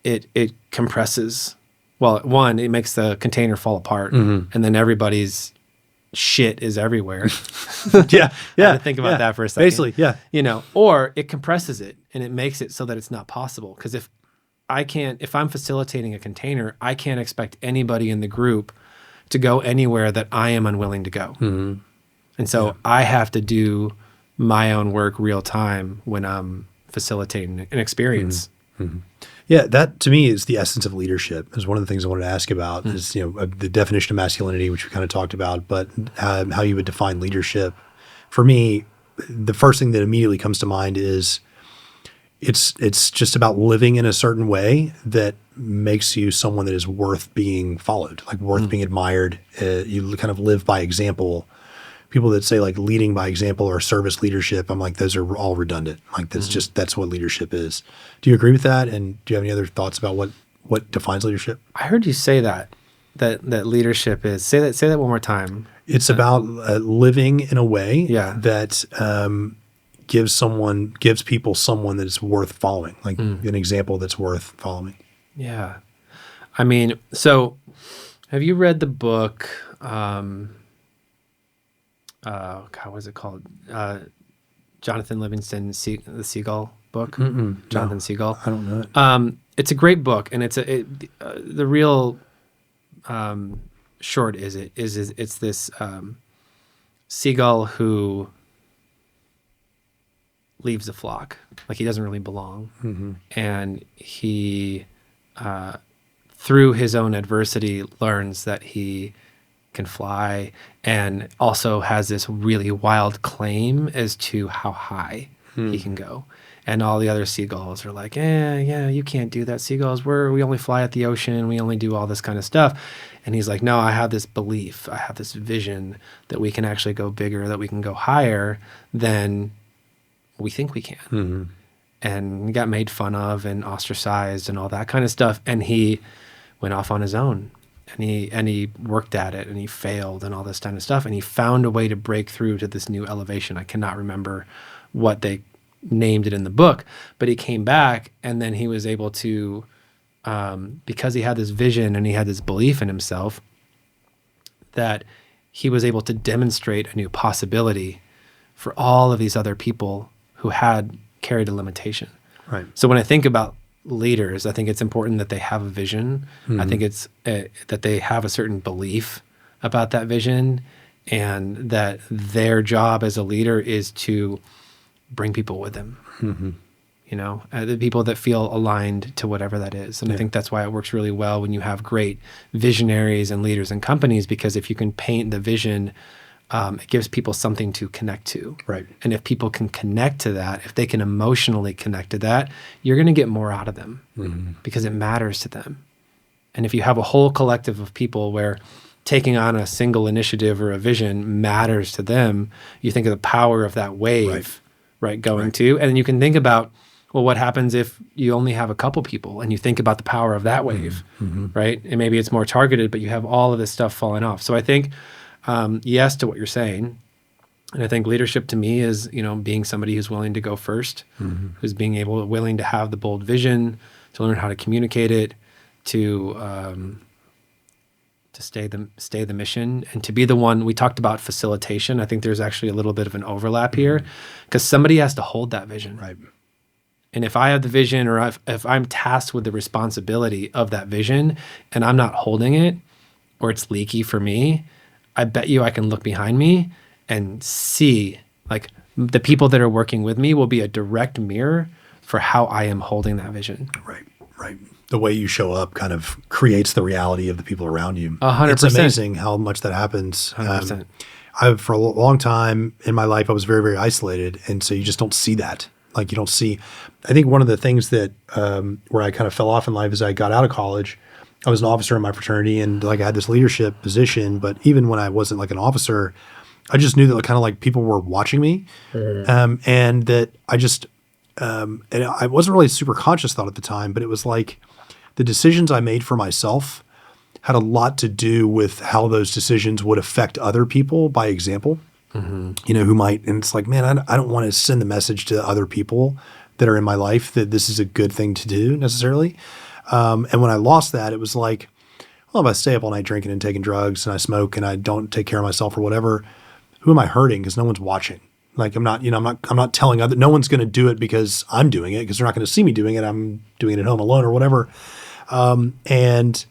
it compresses. Well, one, it makes the container fall apart, and then everybody's shit is everywhere. Yeah. Think about that for a second. Basically, yeah. You know, or it compresses it and it makes it so that it's not possible. Because if I'm facilitating a container, I can't expect anybody in the group to go anywhere that I am unwilling to go. And so I have to do my own work real time when I'm facilitating an experience. Yeah, that to me is the essence of leadership. Is one of the things I wanted to ask about is, you know, the definition of masculinity, which we kind of talked about, but how you would define leadership. For me, the first thing that immediately comes to mind is it's just about living in a certain way that makes you someone that is worth being followed, like worth being admired. You kind of live by example. People that say like leading by example or service leadership, I'm like, those are all redundant. Like that's what leadership is. Do you agree with that? And do you have any other thoughts about what defines leadership? I heard you say that leadership is, say that one more time. It's about living in a way that gives people someone that is worth following, like an example that's worth following. Yeah. I mean, so have you read the book, what was it called? Jonathan Livingston, the Seagull book. Jonathan Seagull. I don't know it. It's a great book, and the real short is it's this seagull who leaves the flock, like he doesn't really belong, and he through his own adversity learns that he can fly, and also has this really wild claim as to how high he can go. And all the other seagulls are like, yeah, you can't do that. Seagulls, we only fly at the ocean. We only do all this kind of stuff. And he's like, no, I have this belief. I have this vision that we can actually go bigger, that we can go higher than we think we can. And he got made fun of and ostracized and all that kind of stuff. And he went off on his own. And he worked at it, and he failed and all this kind of stuff. And he found a way to break through to this new elevation. I cannot remember what they named it in the book, but he came back, and then he was able to, because he had this vision and he had this belief in himself, that he was able to demonstrate a new possibility for all of these other people who had carried a limitation. Right. So when I think about leaders, I think it's important that they have a vision. I think it's that they have a certain belief about that vision, and that their job as a leader is to bring people with them. You know, the people that feel aligned to whatever that is. And I think that's why it works really well when you have great visionaries and leaders in companies, because if you can paint the vision, it gives people something to connect to. Right. And if people can connect to that, if they can emotionally connect to that, you're going to get more out of them because it matters to them. And if you have a whole collective of people where taking on a single initiative or a vision matters to them, you think of the power of that wave, right, going to, and then you can think about, well, what happens if you only have a couple people, and you think about the power of that wave, right? And maybe it's more targeted, but you have all of this stuff falling off. So I think, yes to what you're saying. And I think leadership to me is, you know, being somebody who's willing to go first, who's willing to have the bold vision, to learn how to communicate it, to stay the mission, and to be the one. We talked about facilitation. I think there's actually a little bit of an overlap here, because somebody has to hold that vision. Right. And if I have the vision, or if I'm tasked with the responsibility of that vision and I'm not holding it, or it's leaky for me, I bet you I can look behind me and see, like, the people that are working with me will be a direct mirror for how I am holding that vision. Right. The way you show up kind of creates the reality of the people around you. 100%. It's amazing how much that happens. 100%. For a long time in my life, I was very, very isolated. And so you just don't see that. Like, you don't see, I think one of the things that, where I kind of fell off in life is I got out of college. I was an officer in my fraternity, and like I had this leadership position, but even when I wasn't like an officer, I just knew that kind of like people were watching me, and that I just and I wasn't really super conscious thought at the time, but it was like the decisions I made for myself had a lot to do with how those decisions would affect other people by example. You know, who might, and it's like, man, I don't want to send the message to other people that are in my life that this is a good thing to do necessarily. And when I lost that, it was like, well, if I stay up all night drinking and taking drugs and I smoke and I don't take care of myself or whatever, who am I hurting? Because no one's watching. Like I'm not telling other, no one's going to do it because I'm doing it, because they're not going to see me doing it. I'm doing it at home alone or whatever. And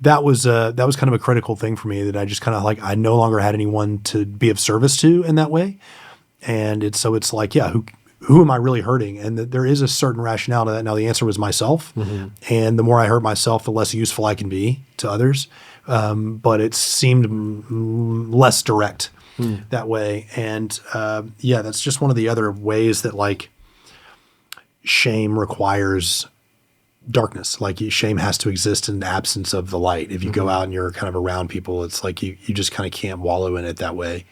that was kind of a critical thing for me, that I just kind of like, I no longer had anyone to be of service to in that way. And it's like, yeah, who am I really hurting? And there is a certain rationale to that. Now the answer was myself. And the more I hurt myself, the less useful I can be to others. But it seemed less direct that way. And yeah, that's just one of the other ways that like shame requires darkness. Like shame has to exist in the absence of the light. If you go out and you're kind of around people, it's like you just kind of can't wallow in it that way.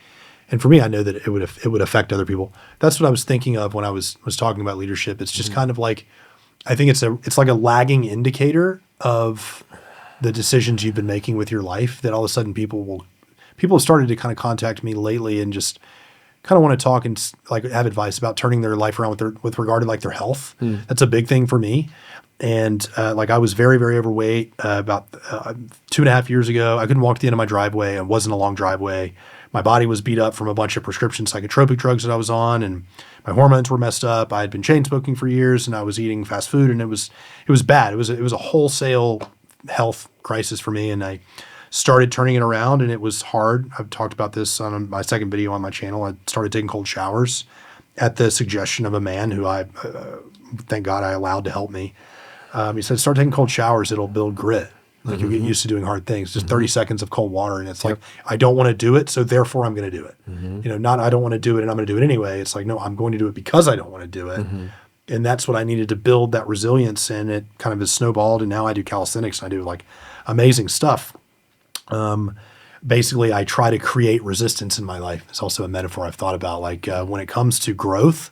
And for me, I know that it would affect other people. That's what I was thinking of when I was talking about leadership. It's just kind of like, I think it's like a lagging indicator of the decisions you've been making with your life, that all of a sudden people have started to kind of contact me lately and just kind of want to talk and like have advice about turning their life around with regard to like their health. That's a big thing for me. And like I was very, very overweight about 2.5 years ago. I couldn't walk to the end of my driveway. It wasn't a long driveway. My body was beat up from a bunch of prescription psychotropic drugs that I was on, and my hormones were messed up. I had been chain smoking for years, and I was eating fast food, and it was bad. It was a wholesale health crisis for me, and I started turning it around, and it was hard. I've talked about this on my second video on my channel. I started taking cold showers at the suggestion of a man who I, thank God, I allowed to help me. He said, start taking cold showers. It'll build grit. Like you get used to doing hard things, just 30 seconds of cold water. And it's like, I don't want to do it. So therefore I'm going to do it. You know, not, I don't want to do it and I'm going to do it anyway. It's like, no, I'm going to do it because I don't want to do it. And that's what I needed to build that resilience. And it kind of has snowballed. And now I do calisthenics and I do like amazing stuff. Basically I try to create resistance in my life. It's also a metaphor I've thought about. Like when it comes to growth,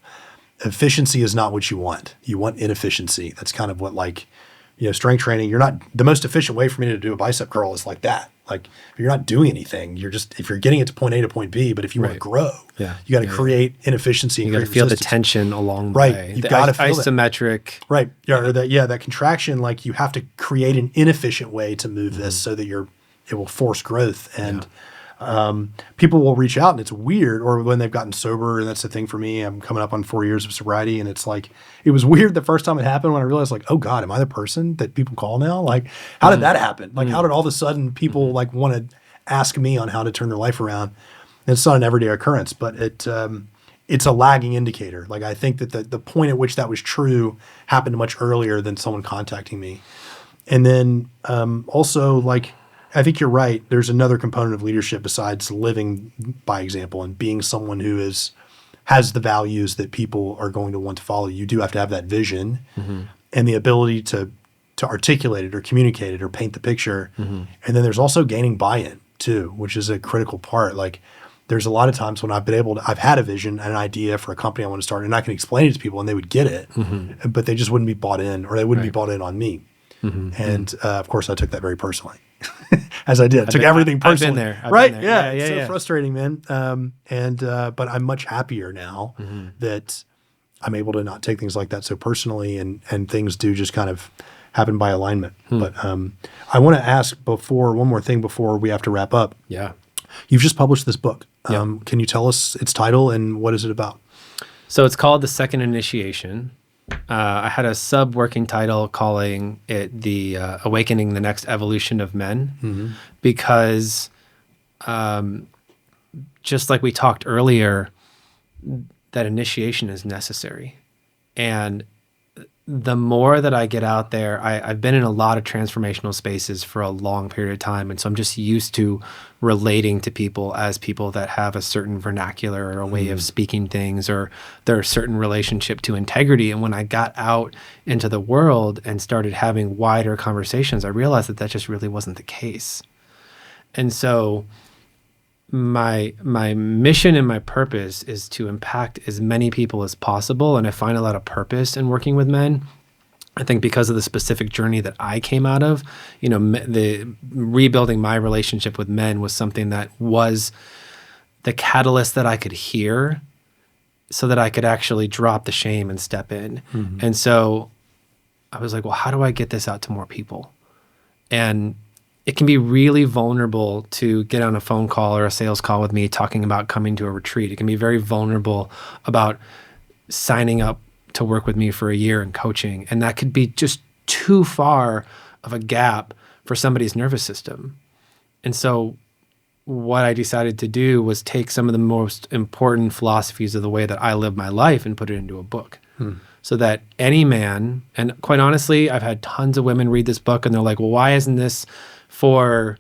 efficiency is not what you want. You want inefficiency. That's kind of what like, you know, strength training, you're not, the most efficient way for me to do a bicep curl is like that. Like if you're not doing anything, you're just, if you're getting it to point A to point B, but if you want to grow, you got to create inefficiency. You got to feel the tension along the way. You've got to feel isometric. Right. Yeah. Or that contraction, like you have to create an inefficient way to move this so that it will force growth. And people will reach out and it's weird, or when they've gotten sober, and that's the thing for me. I'm coming up on 4 years of sobriety, and it's like, it was weird the first time it happened when I realized like, oh God, am I the person that people call now? Like, how did that happen? Like, how did all of a sudden people like want to ask me on how to turn their life around? And it's not an everyday occurrence, but it's a lagging indicator. Like, I think that the point at which that was true happened much earlier than someone contacting me. And then also like, I think you're right. There's another component of leadership besides living by example and being someone who has the values that people are going to want to follow. You do have to have that vision and the ability to articulate it or communicate it or paint the picture. And then there's also gaining buy-in too, which is a critical part. Like there's a lot of times when I've had a vision and an idea for a company I want to start, and I can explain it to people and they would get it, but they just wouldn't be bought in, or they wouldn't be bought in on me. And of course I took that very personally. As I did. Took everything personally. I've been there. Right? Been there. Yeah. So frustrating, man. But I'm much happier now that I'm able to not take things like that so personally, and things do just kind of happen by alignment. But I want to ask one more thing before we have to wrap up. Yeah. You've just published this book. Can you tell us its title and what is it about? So it's called The Second Initiation. I had a sub-working title calling it the Awakening the Next Evolution of Men, because just like we talked earlier, that initiation is necessary. And the more that I get out there, I've been in a lot of transformational spaces for a long period of time. And so I'm just used to relating to people as people that have a certain vernacular or a way of speaking things, or their certain relationship to integrity. And when I got out into the world and started having wider conversations, I realized that just really wasn't the case. And so my mission and my purpose is to impact as many people as possible. And I find a lot of purpose in working with men. I think because of the specific journey that I came out of, the rebuilding my relationship with men was something that was the catalyst that I could hear so that I could actually drop the shame and step in. Mm-hmm. And so I was like, well, how do I get this out to more people? And it can be really vulnerable to get on a phone call or a sales call with me talking about coming to a retreat. It can be very vulnerable about signing up to work with me for a year and coaching. And that could be just too far of a gap for somebody's nervous system. And so what I decided to do was take some of the most important philosophies of the way that I live my life and put it into a book. So that any man, and quite honestly, I've had tons of women read this book and they're like, well, why isn't this for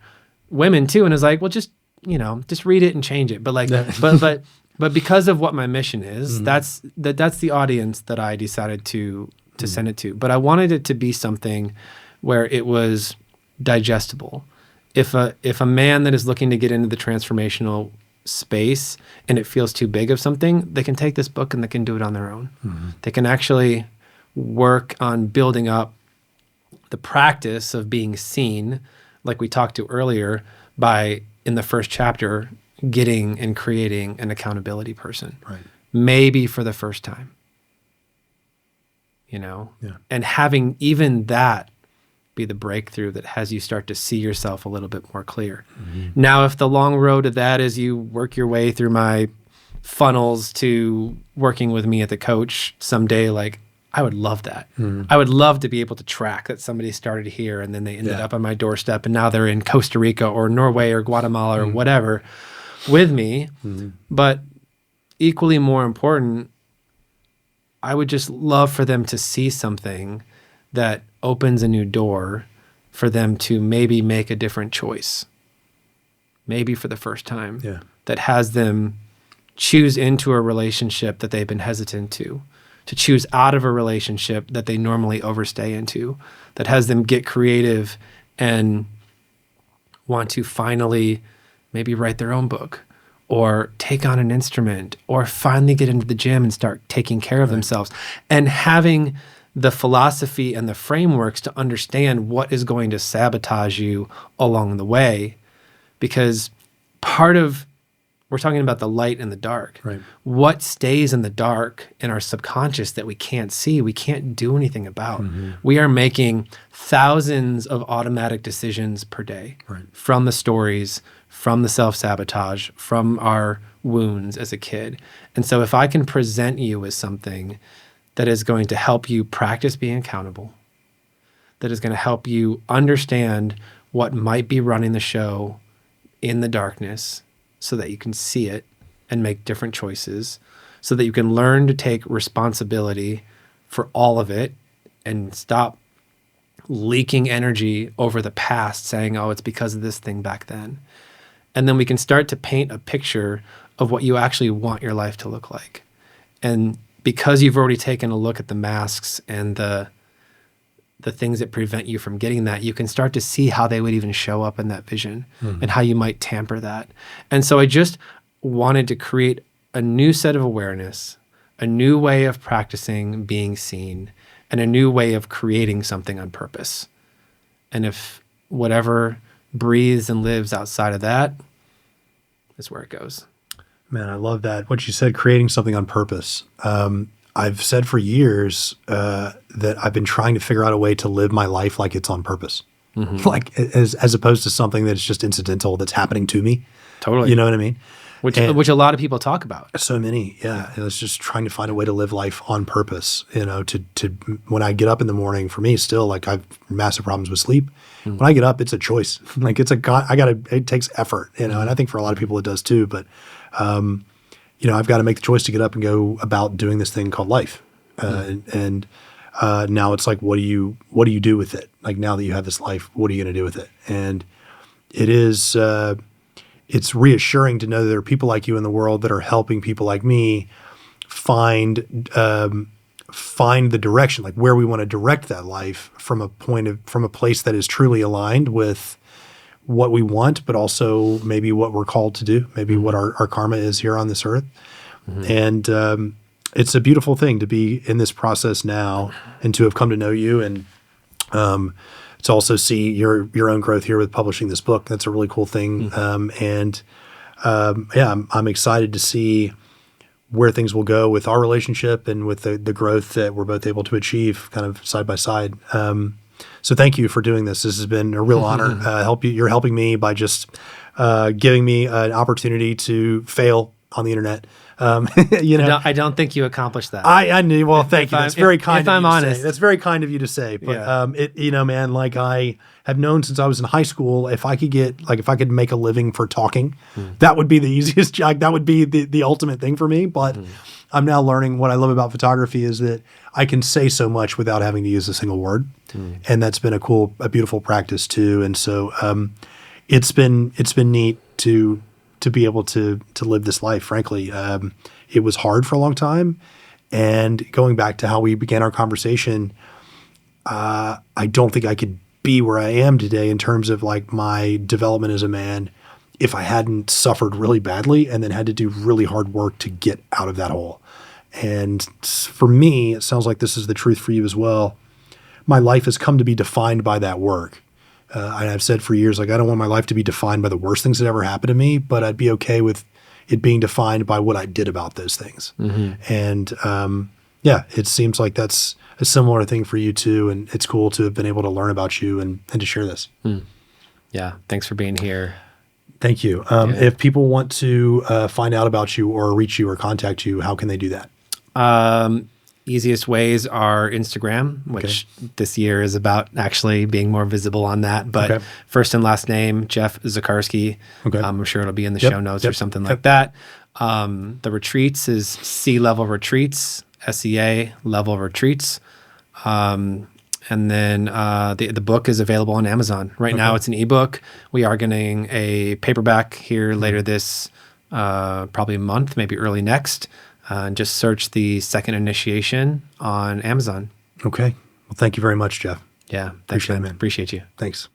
women too? And it's like, well, just read it and change it. But like, but because of what my mission is, that's the audience that I decided to send it to. But I wanted it to be something where it was digestible. If a man that is looking to get into the transformational space and it feels too big of something, they can take this book and they can do it on their own. Mm-hmm. They can actually work on building up the practice of being seen, like we talked to earlier, by, in the first chapter, getting and creating an accountability person. Right. Maybe for the first time. And having even that be the breakthrough that has you start to see yourself a little bit more clear. Mm-hmm. Now, if the long road to that is you work your way through my funnels to working with me at the coach someday, like, I would love that. Mm-hmm. I would love to be able to track that somebody started here and then they ended up on my doorstep and now they're in Costa Rica or Norway or Guatemala or whatever with me. Mm-hmm. But equally more important, I would just love for them to see something that opens a new door for them to maybe make a different choice, maybe for the first time, that has them choose into a relationship that they've been hesitant to choose out of a relationship that they normally overstay into, that has them get creative and want to finally maybe write their own book or take on an instrument or finally get into the gym and start taking care of themselves, and having the philosophy and the frameworks to understand what is going to sabotage you along the way. Because we're talking about the light and the dark. Right. What stays in the dark in our subconscious that we can't see, we can't do anything about. Mm-hmm. We are making thousands of automatic decisions per day, from the stories, from the self-sabotage, from our wounds as a kid. And so if I can present you as something that is going to help you practice being accountable, that is going to help you understand what might be running the show in the darkness so that you can see it and make different choices, so that you can learn to take responsibility for all of it and stop leaking energy over the past saying, oh, it's because of this thing back then. And then we can start to paint a picture of what you actually want your life to look like. And because you've already taken a look at the masks and the things that prevent you from getting that, you can start to see how they would even show up in that vision and how you might tamper that. And so I just wanted to create a new set of awareness, a new way of practicing being seen, and a new way of creating something on purpose. And if whatever breathes and lives outside of that, is where it goes. Man, I love that. What you said, creating something on purpose. I've said for years that I've been trying to figure out a way to live my life like it's on purpose, like as opposed to something that's just incidental that's happening to me. Totally. You know what I mean? Which a lot of people talk about. So many, yeah. It's just trying to find a way to live life on purpose. To when I get up in the morning, for me, still, like, I've massive problems with sleep. When I get up, it's a choice. Like, it takes effort, and I think for a lot of people it does too. But I've got to make the choice to get up and go about doing this thing called life. And now it's like, what do you do with it? Like, now that you have this life, what are you going to do with it? And it is, it's reassuring to know that there are people like you in the world that are helping people like me find the direction, like where we want to direct that life from a place that is truly aligned with what we want, but also maybe what we're called to do, maybe what our karma is here on this earth. And it's a beautiful thing to be in this process now and to have come to know you, and to also see your own growth here with publishing this book. That's a really cool thing. I'm excited to see where things will go with our relationship and with the growth that we're both able to achieve kind of side by side. So thank you for doing this. This has been a real honor. You're helping me by just giving me an opportunity to fail on the internet. I don't think you accomplished that. I knew. Well, thank you. That's very kind. If I'm honest, that's very kind of you to say. But man, like I have known since I was in high school, if I could make a living for talking, that would be the easiest job. That would be the ultimate thing for me. But I'm now learning what I love about photography is that I can say so much without having to use a single word, and that's been a beautiful practice too. And so it's been neat to be able to live this life. Frankly, it was hard for a long time. And going back to how we began our conversation, I don't think I could be where I am today in terms of like my development as a man if I hadn't suffered really badly and then had to do really hard work to get out of that hole. And for me, it sounds like this is the truth for you as well. My life has come to be defined by that work. And I've said for years, like, I don't want my life to be defined by the worst things that ever happened to me, but I'd be okay with it being defined by what I did about those things. And it seems like that's a similar thing for you too. And it's cool to have been able to learn about you and to share this. Yeah. Thanks for being here. Thank you. If people want to find out about you or reach you or contact you, how can they do that? Easiest ways are Instagram, which this year is about actually being more visible on that. But first and last name, JeffZacharski. I'm sure it'll be in the show notes or something like that. The retreats is C-Level Retreats, SEA Level Retreats. And then the book is available on Amazon. Right now it's an ebook. We are getting a paperback here later this probably month, maybe early next. And just search The Second Initiation on Amazon. Okay. Well, thank you very much, Jeff. Yeah. Thanks, Appreciate it, man. Appreciate you. Thanks.